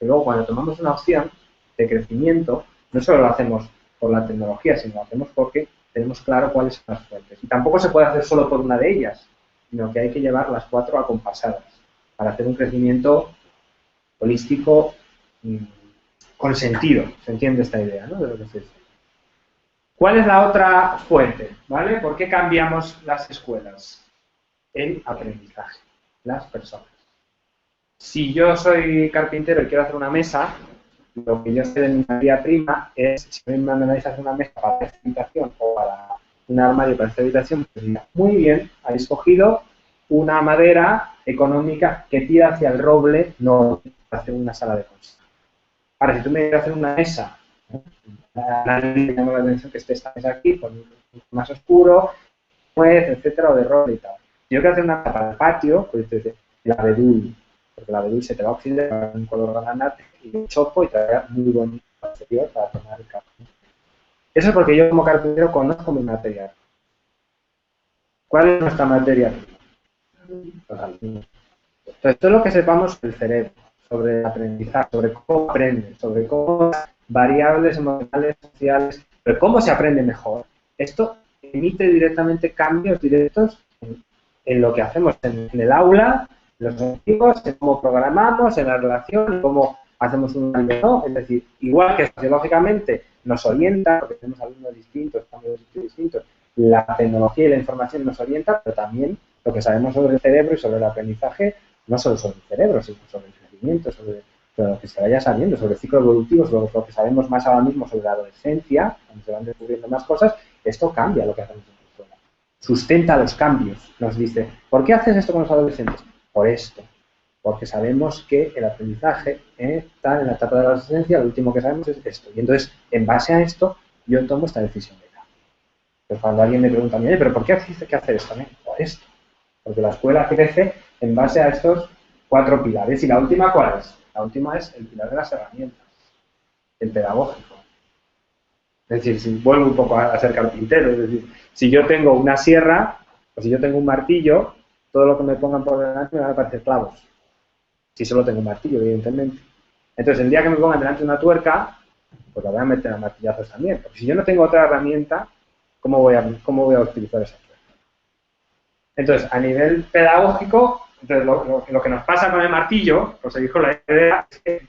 Y luego cuando tomamos una opción de crecimiento, no solo lo hacemos por la tecnología, sino lo hacemos porque tenemos claro cuáles son las fuentes. Y tampoco se puede hacer solo por una de ellas, sino que hay que llevar las 4 acompasadas para hacer un crecimiento holístico con sentido. ¿Se entiende esta idea, no? De lo que se dice. ¿Cuál es la otra fuente? ¿Vale? ¿Por qué cambiamos las escuelas? El aprendizaje, las personas. Si yo soy carpintero y quiero hacer una mesa, lo que yo sé de mi materia prima es, si me mandáis a hacer una mesa para esta habitación o para un armario para esta habitación, pues diría, muy bien, habéis cogido una madera económica que tira hacia el roble, no para hacer una sala de conserva. Ahora, si tú me quieres hacer una mesa, me llama la atención que esté esta mesa aquí, con un más oscuro, nuez, etcétera, o de roble y tal. Si yo quiero hacer una mesa para el patio, pues dices, el abedul, porque el abedul se te va a oxidar en un color granate y un chopo y te va a dar muy bonito exterior para tomar el café. Eso es porque yo como carpintero conozco mi material. ¿Cuál es nuestra materia prima? Los alumnos. Entonces, todo lo que sepamos del cerebro, sobre el aprendizaje, sobre cómo aprende, sobre cómo variables emocionales, sociales, pero cómo se aprende mejor, esto emite directamente cambios directos en lo que hacemos en el aula, en los objetivos, en cómo programamos, en la relación, en cómo hacemos un alumno, es decir, igual que sociológicamente nos orienta, porque tenemos alumnos distintos, cambios distintos, la tecnología y la información nos orienta, pero también lo que sabemos sobre el cerebro y sobre el aprendizaje, no solo sobre el cerebro, sino sobre el crecimiento, sobre lo que se vaya sabiendo, sobre el ciclo evolutivo, sobre lo que sabemos más ahora mismo sobre la adolescencia, cuando se van descubriendo más cosas, esto cambia lo que hacemos en la escuela. Sustenta los cambios, nos dice, ¿por qué haces esto con los adolescentes? Por esto, porque sabemos que el aprendizaje está en la etapa de la adolescencia, lo último que sabemos es esto. Y entonces, en base a esto, yo tomo esta decisión de cambio. Pero cuando alguien me pregunta a mí, ¿pero por qué tienes que hacer esto? Por esto. Porque la escuela crece en base a estos 4 pilares. ¿Y la última cuál es? La última es el pilar de las herramientas, el pedagógico. Es decir, si vuelvo un poco a ser carpintero, es decir, si yo tengo una sierra o si yo tengo un martillo, todo lo que me pongan por delante me van a parecer clavos. Si solo tengo un martillo, evidentemente. Entonces, el día que me pongan delante una tuerca, pues la voy a meter a martillazos también. Porque si yo no tengo otra herramienta, ¿cómo voy a utilizar esa tuerca? Entonces, a nivel pedagógico, entonces, lo que nos pasa con el martillo, pues se dijo la idea, es que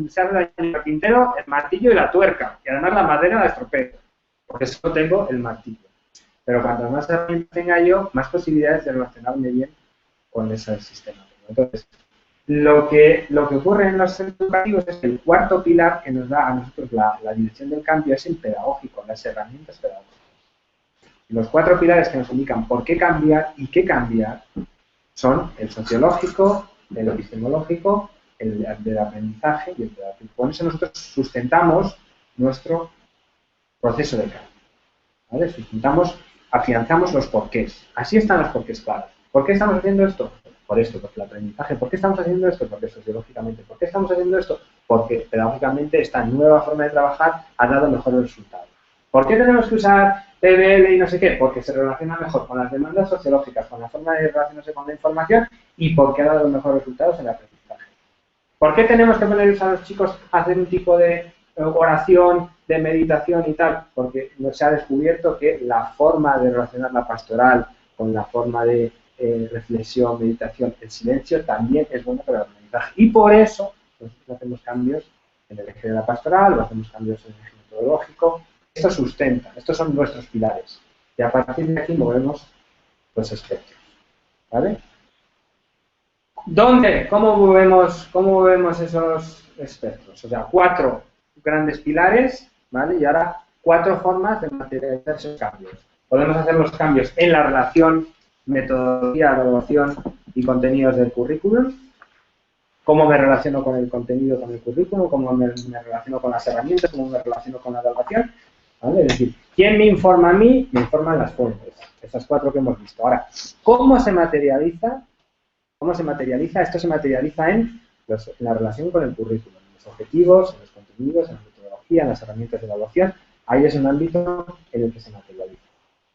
se hace daño el carpintero, el martillo y la tuerca. Y además la madera la estropeo, porque solo tengo el martillo. Pero cuanto más herramientas tenga yo, más posibilidades de relacionarme bien con ese sistema. Entonces, lo que ocurre en los centros educativos es que el cuarto pilar que nos da a nosotros la dirección del cambio es el pedagógico, las herramientas pedagógicas. Y los 4 pilares que nos indican por qué cambiar y qué cambiar son el sociológico, el epistemológico, el del aprendizaje y el pedagógico. Con eso nosotros sustentamos nuestro proceso de cambio. ¿Vale? Afianzamos los porqués. Así están los porqués claros. ¿Por qué estamos haciendo esto? Por esto, porque el aprendizaje. ¿Por qué estamos haciendo esto? Porque sociológicamente. ¿Por qué estamos haciendo esto? Porque pedagógicamente esta nueva forma de trabajar ha dado mejores resultados. ¿Por qué tenemos que usar PBL y no sé qué? Porque se relaciona mejor con las demandas sociológicas, con la forma de relacionarse con la información y por qué ha dado mejores resultados en el aprendizaje. ¿Por qué tenemos que ponerles a los chicos a hacer un tipo de oración, de meditación y tal? Porque se ha descubierto que la forma de relacionar la pastoral con la forma de reflexión, meditación, el silencio, también es bueno para el aprendizaje. Y por eso nosotros hacemos cambios en el eje de la pastoral, o hacemos cambios en el eje metodológico. Esto sustenta, estos son nuestros pilares. Y a partir de aquí movemos los espectros. ¿Vale? ¿Dónde? ¿Cómo movemos esos espectros? O sea, 4 grandes pilares, ¿vale? Y ahora 4 formas de materializar esos cambios. Podemos hacer los cambios en la relación metodología, evaluación y contenidos del currículum. Cómo me relaciono con el contenido, con el currículum, cómo me relaciono con las herramientas, cómo me relaciono con la evaluación. ¿Vale? Es decir, ¿quién me informa a mí? Me informan las fuentes. Esas 4 que hemos visto. Ahora, ¿cómo se materializa? ¿Cómo se materializa? Esto se materializa en la relación con el currículum, en los objetivos, en los contenidos, en la metodología, en las herramientas de evaluación. Ahí es un ámbito en el que se materializa.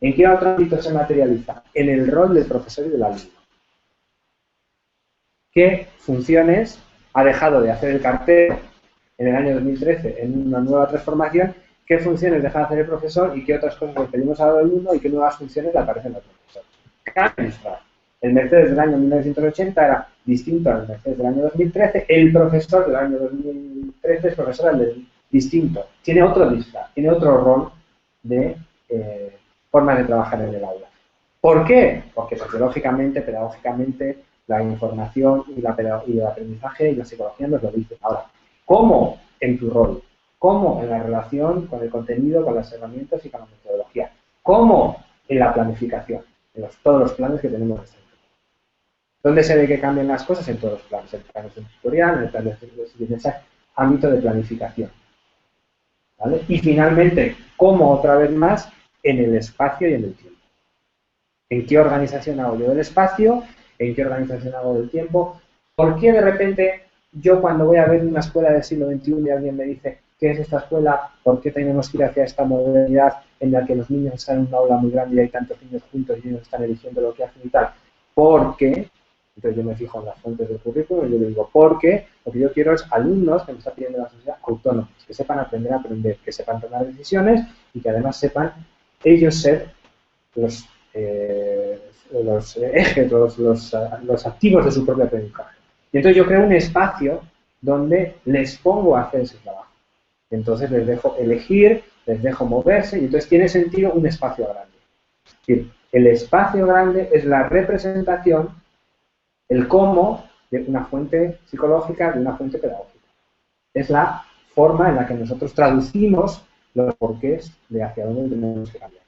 ¿En qué otro ámbito se materializa? En el rol del profesor y del alumno. ¿Qué funciones ha dejado de hacer el cartel en el año 2013 en una nueva transformación? ¿Qué funciones deja de hacer el profesor y qué otras cosas le pedimos al alumno y qué nuevas funciones le aparecen al profesor? Cada el Mercedes del año 1980 era distinto al Mercedes del año 2013. El profesor del año 2013 es profesor distinto. Tiene otro disfraz, tiene otro rol de formas de trabajar en el aula. ¿Por qué? Porque sociológicamente, pedagógicamente, la información y el aprendizaje y la psicología nos lo dicen. Ahora, ¿cómo en tu rol? ¿Cómo en la relación con el contenido, con las herramientas y con la metodología? ¿Cómo en la planificación? En todos los planes que tenemos de centro. ¿Dónde se ve que cambian las cosas? En todos los planes. En el plan tutorial, en el plan de ámbito de planificación. ¿Vale? Y finalmente, ¿cómo otra vez más? En el espacio y en el tiempo. ¿En qué organización hago yo del espacio? ¿En qué organización hago del tiempo? ¿Por qué de repente yo cuando voy a ver una escuela del siglo XXI y alguien me dice ¿qué es esta escuela? ¿Por qué tenemos que ir hacia esta modernidad en la que los niños están en una aula muy grande y hay tantos niños juntos y ellos están eligiendo lo que hacen y tal? Porque, entonces yo me fijo en las fuentes del currículum y yo le digo, porque lo que yo quiero es alumnos que me está pidiendo la sociedad autónomos, que sepan aprender a aprender, que sepan tomar decisiones y que además sepan ellos ser los ejes, los activos de su propio aprendizaje. Y entonces yo creo un espacio donde les pongo a hacer ese trabajo. Entonces les dejo elegir, les dejo moverse y entonces tiene sentido un espacio grande. Es decir, el espacio grande es la representación, el cómo de una fuente psicológica, de una fuente pedagógica. Es la forma en la que nosotros traducimos los porqués de hacia dónde tenemos que cambiar.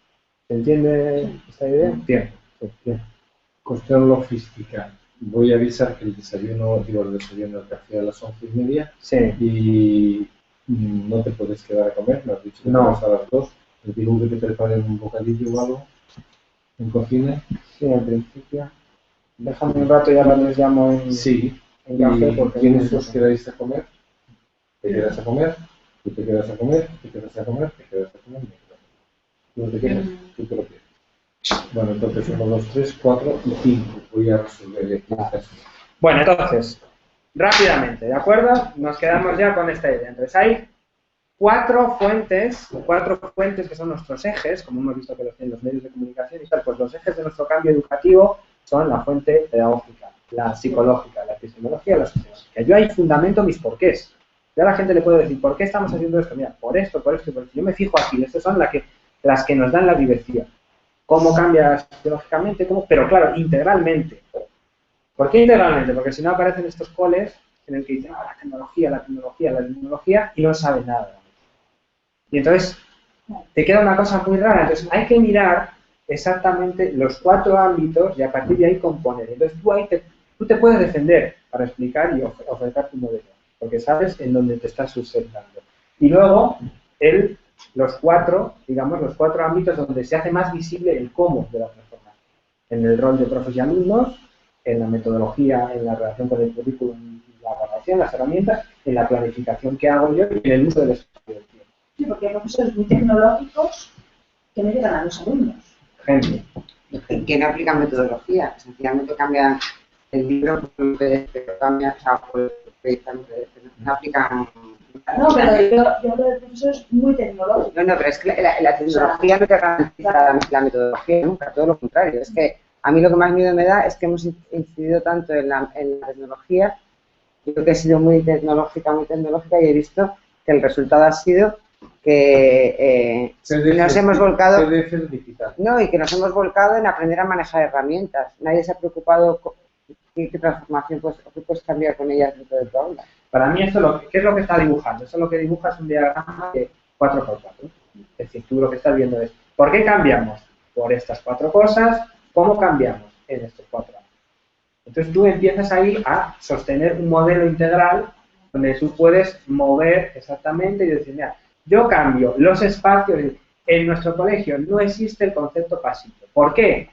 ¿Se entiende esta idea? Bien. Bien.
Cuestión logística. Voy a avisar que el desayuno el café a las 11:30.
Sí.
Y no te puedes quedar a comer, me has dicho que
no.
Vas a las 2. Te digo que te preparen un bocadillo o algo en cocina.
Sí, en principio. Déjame un rato y ahora les llamo en,
sí.
En café. Porque
¿Quiénes os quedáis a comer? ¿Te quedas a comer? ¿Tú te quedas a comer? ¿Te quedas a comer? ¿Te quedas a comer? ¿Tú no te quedas? ¿Tú te lo quieres? Bueno, entonces 1, 2, 3, 4 y 5. Voy a resolver aquí.
Bueno, entonces, rápidamente, ¿de acuerdo? Nos quedamos ya con esta idea. Entonces hay 4 fuentes que son nuestros ejes, como hemos visto que los tienen los medios de comunicación y tal, pues los ejes de nuestro cambio educativo son la fuente pedagógica, la psicológica, la epistemología y la sociológica. Yo ahí fundamento mis porqués. Yo a la gente le puedo decir, ¿por qué estamos haciendo esto? Mira, por esto y por esto. Yo me fijo aquí, estas son las que nos dan la dirección. ¿Cómo cambia sociológicamente? ¿Cómo? Pero claro, integralmente. ¿Por qué integralmente? Porque si no aparecen estos coles en el que dicen, la tecnología, y no saben nada. Y entonces, te queda una cosa muy rara. Entonces, hay que mirar exactamente los 4 ámbitos y a partir de ahí componer. Entonces, tú te puedes defender para explicar y ofrecer tu modelo, porque sabes en dónde te estás sustentando. Y luego, los 4 ámbitos donde se hace más visible el cómo de la transformación. En el rol de profes y alumnos, en la metodología, en la relación con el currículum, la evaluación, las herramientas, en la planificación que hago yo y en el uso del espacio del tiempo.
Sí, porque hay profesores muy tecnológicos que no llegan a los alumnos.
Gente.
Que no aplican metodología, sencillamente cambian el libro también, o sea, no aplican.
No, pero yo lo del profesor es muy tecnológico.
No, pero es que la tecnología no te garantiza la metodología nunca, todo lo contrario. Es que a mí lo que más miedo me da es que hemos incidido tanto en la tecnología. Yo creo que he sido muy tecnológica y he visto que el resultado ha sido que nos hemos volcado y que nos hemos volcado en aprender a manejar herramientas. Nadie se ha preocupado qué transformación puedes cambiar con ellas dentro de tu aula.
Para mí ¿qué es lo que está dibujando? Eso lo que dibuja es un diagrama de 4x4. Es decir, tú lo que estás viendo es ¿por qué cambiamos? Por estas 4 cosas. ¿Cómo cambiamos? En estos 4 años. Entonces tú empiezas ahí a sostener un modelo integral donde tú puedes mover exactamente y decir, mira, yo cambio los espacios. En nuestro colegio no existe el concepto pasillo. ¿Por qué?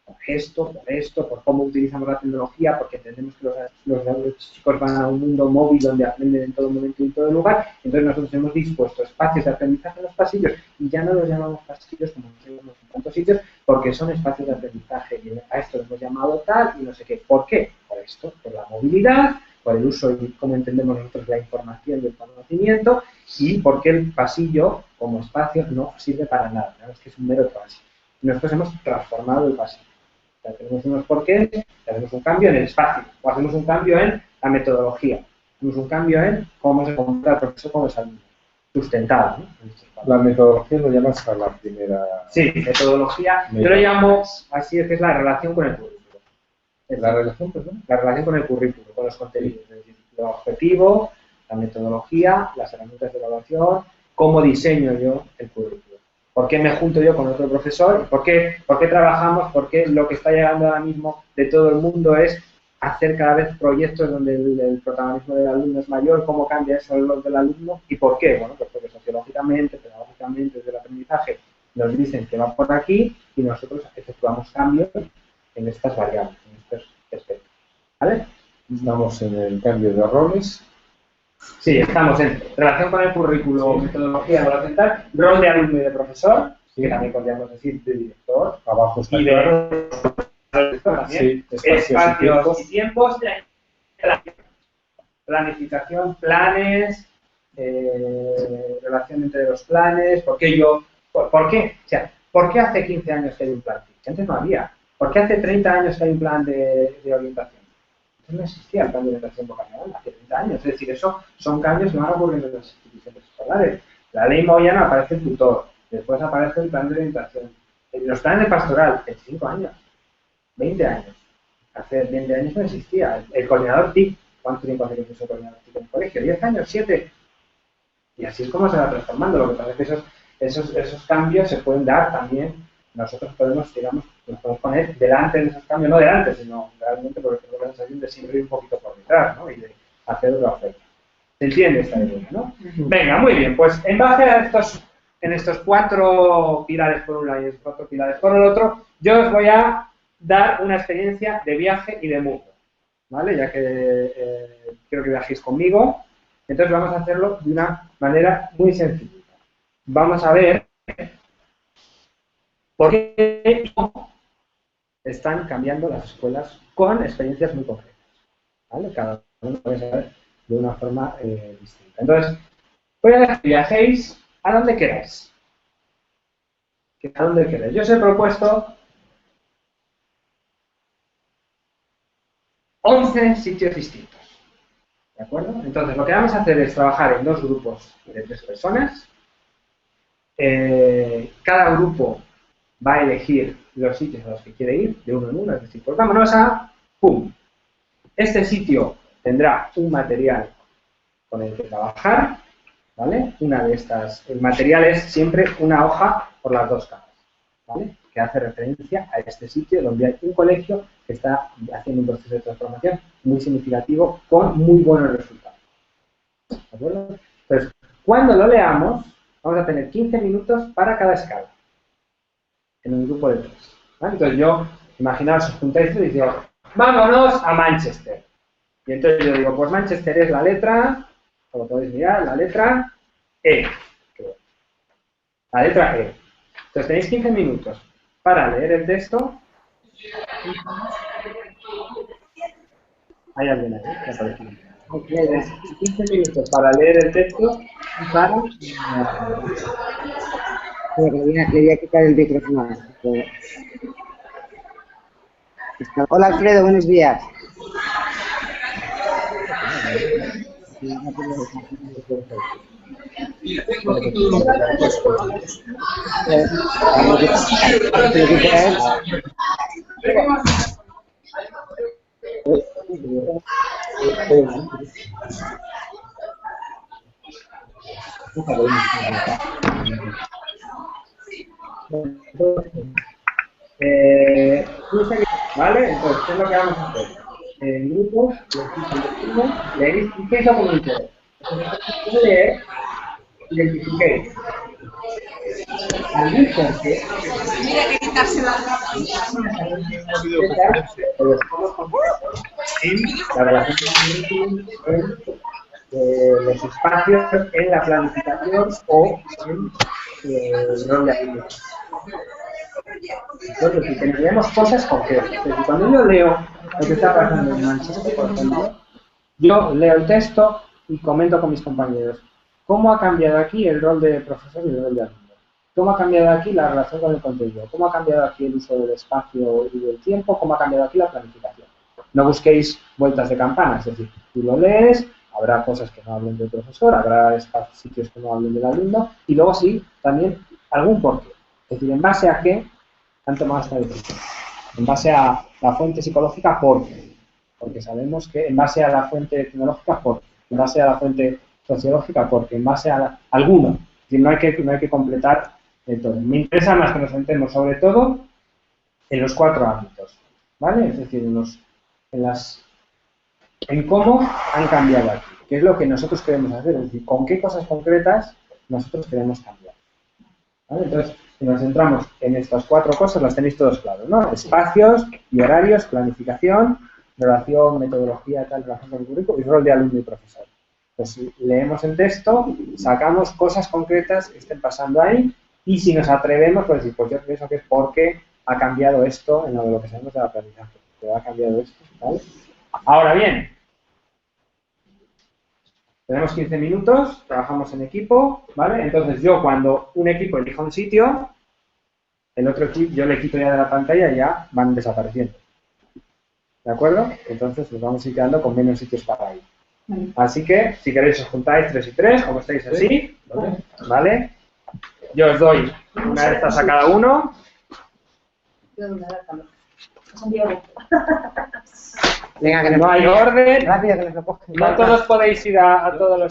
Por esto, por cómo utilizamos la tecnología, porque entendemos que los chicos van a un mundo móvil donde aprenden en todo momento y en todo lugar. Entonces nosotros hemos dispuesto espacios de aprendizaje en los pasillos y ya no los llamamos pasillos como nos llamamos en tantos sitios, porque son espacios de aprendizaje y a esto lo hemos llamado tal y no sé qué. ¿Por qué? Por esto, por la movilidad, por el uso y cómo entendemos nosotros la información y el conocimiento, y porque el pasillo como espacio no sirve para nada, ¿no? Es que es un mero tránsito. Nosotros hemos transformado el pasillo. O sea, tenemos unos porqués, hacemos un cambio en el espacio, o hacemos un cambio en la metodología, hacemos un cambio en cómo se comporta el profesor con los alumnos. Sustentado, ¿no?
La metodología lo llamas a la primera...
Sí, metodología. Yo lo llamo así, es que es la relación con el currículo.
¿La relación, perdón?
La relación con el currículo, con los contenidos. Es decir, lo objetivo, la metodología, las herramientas de evaluación, cómo diseño yo el currículo. ¿Por qué me junto yo con otro profesor? ¿Por qué trabajamos? Porque lo que está llegando ahora mismo de todo el mundo es hacer cada vez proyectos donde el protagonismo del alumno es mayor. ¿Cómo cambia eso el rol del alumno? ¿Y por qué? Bueno, pues porque sociológicamente, pedagógicamente, desde el aprendizaje nos dicen que va por aquí y nosotros efectuamos cambios en estas variables, en estos aspectos. ¿Vale?
Estamos en el cambio de roles.
Sí, estamos en relación con el currículo, metodología, relación tal, rol de alumno y de profesor, que también podríamos decir de director,
abajo está
y de también, espacios y tiempos, planificación, planes, relación entre los planes, ¿por qué? O sea, ¿por qué hace 15 años que hay un plan? Que antes no había. ¿Por qué hace 30 años que hay un plan de orientación? Entonces no existía el plan de orientación vocacional hace 30 años. Es decir, eso son cambios que van ocurriendo en las instituciones escolares. La ley Moyano aparece el tutor, después aparece el plan de orientación. En los planes de pastoral, 25 años, 20 años. Hace 20 años no existía. El coordinador TIC, ¿cuánto tiempo hace que puso el coordinador TIC en el colegio? ¿10 años? ¿7? Y así es como se va transformando. Lo que pasa es que esos cambios se pueden dar también. Nosotros podemos, digamos, nos podemos poner delante de esos cambios, no delante, sino realmente porque tenemos la sensación de siempre ir un poquito por detrás, ¿no? Y de hacer otra oferta. ¿Se entiende esta idea, no? Venga, muy bien, pues en base a estos 4 pilares por un lado y estos 4 pilares por el otro, yo os voy a dar una experiencia de viaje y de mundo, ¿vale? Ya que quiero que viajéis conmigo, entonces vamos a hacerlo de una manera muy sencilla. Vamos a ver por qué están cambiando las escuelas con experiencias muy concretas, ¿vale? Cada uno puede saber de una forma distinta. Entonces, voy a dejar que viajéis a donde queráis. ¿A dónde queráis? Yo os he propuesto 11 sitios distintos. ¿De acuerdo? Entonces, lo que vamos a hacer es trabajar en 2 grupos de 3 personas. Cada grupo va a elegir los sitios a los que quiere ir, de uno en uno, es decir, pues vámonos a ¡pum! Este sitio tendrá un material con el que trabajar, ¿vale? Una de estas, el material es siempre una hoja por las 2 caras, ¿vale? Que hace referencia a este sitio donde hay un colegio que está haciendo un proceso de transformación muy significativo con muy buenos resultados. ¿De acuerdo? Entonces, cuando lo leamos, vamos a tener 15 minutos para cada escala, en un grupo de 3. ¿Vale? Entonces yo, imaginaos, os juntáis y digo, vámonos a Manchester. Y entonces yo digo, pues Manchester es la letra, como podéis mirar, la letra E. La letra E. Entonces tenéis 15 minutos para leer el texto. Hay alguien ahí, que aparece. 15 minutos para leer el texto y para...
Le voy a quitar el micrófono. Hola Alfredo, buenos días.
¿Vale? Entonces, ¿qué es lo que vamos a hacer? En grupos, leéis y qué es lo que me interesa. Leer, identifiquéis. ¿Algún porqué?
Mira que quitarse las
La relación con los espacios en la planificación o en el rol de ayuda. Entonces, si tendríamos cosas concretas. Entonces, cuando yo leo lo que está pasando en Manchester, por ejemplo, yo leo el texto y comento con mis compañeros cómo ha cambiado aquí el rol de profesor y el rol de alumno. ¿Cómo ha cambiado aquí la relación con el contenido? ¿Cómo ha cambiado aquí el uso del espacio y del tiempo? ¿Cómo ha cambiado aquí la planificación? No busquéis vueltas de campana, es decir, tú lo lees, habrá cosas que no hablen del profesor, habrá sitios que no hablen del alumno, y luego sí, también algún porqué. Es decir, en base a qué han tomado esta decisión. En base a la fuente psicológica, ¿por qué? Porque sabemos que en base a la fuente tecnológica, ¿por qué? En base a la fuente sociológica, porque en base a alguno. Es decir, no hay que completar todo. Me interesa más que nos centremos sobre todo en los 4 ámbitos, ¿vale? Es decir, en cómo han cambiado aquí, qué es lo que nosotros queremos hacer, es decir, con qué cosas concretas nosotros queremos cambiar. ¿Vale? Entonces, si nos centramos en estas 4 cosas, las tenéis todos claros, ¿no? Espacios y horarios, planificación, relación, metodología, tal, relación con el currículo y rol de alumno y profesor. Pues leemos el texto, sacamos cosas concretas que estén pasando ahí y si nos atrevemos, pues decir, pues yo pienso que es porque ha cambiado esto en lo que sabemos de la aprendizaje, que ha cambiado esto, ¿vale? Ahora bien, tenemos 15 minutos, trabajamos en equipo, ¿vale? Entonces yo cuando un equipo elija un sitio, el otro equipo yo le quito ya de la pantalla y ya van desapareciendo. ¿De acuerdo? Entonces nos vamos a ir quedando con menos sitios para ir. Así que, si queréis os juntáis 3 y 3, como estáis así, ¿vale? Yo os doy una de estas a cada uno.
Venga, que
No hay orden.
Rápido, que nos lo cogen.
No todos podéis ir a todos los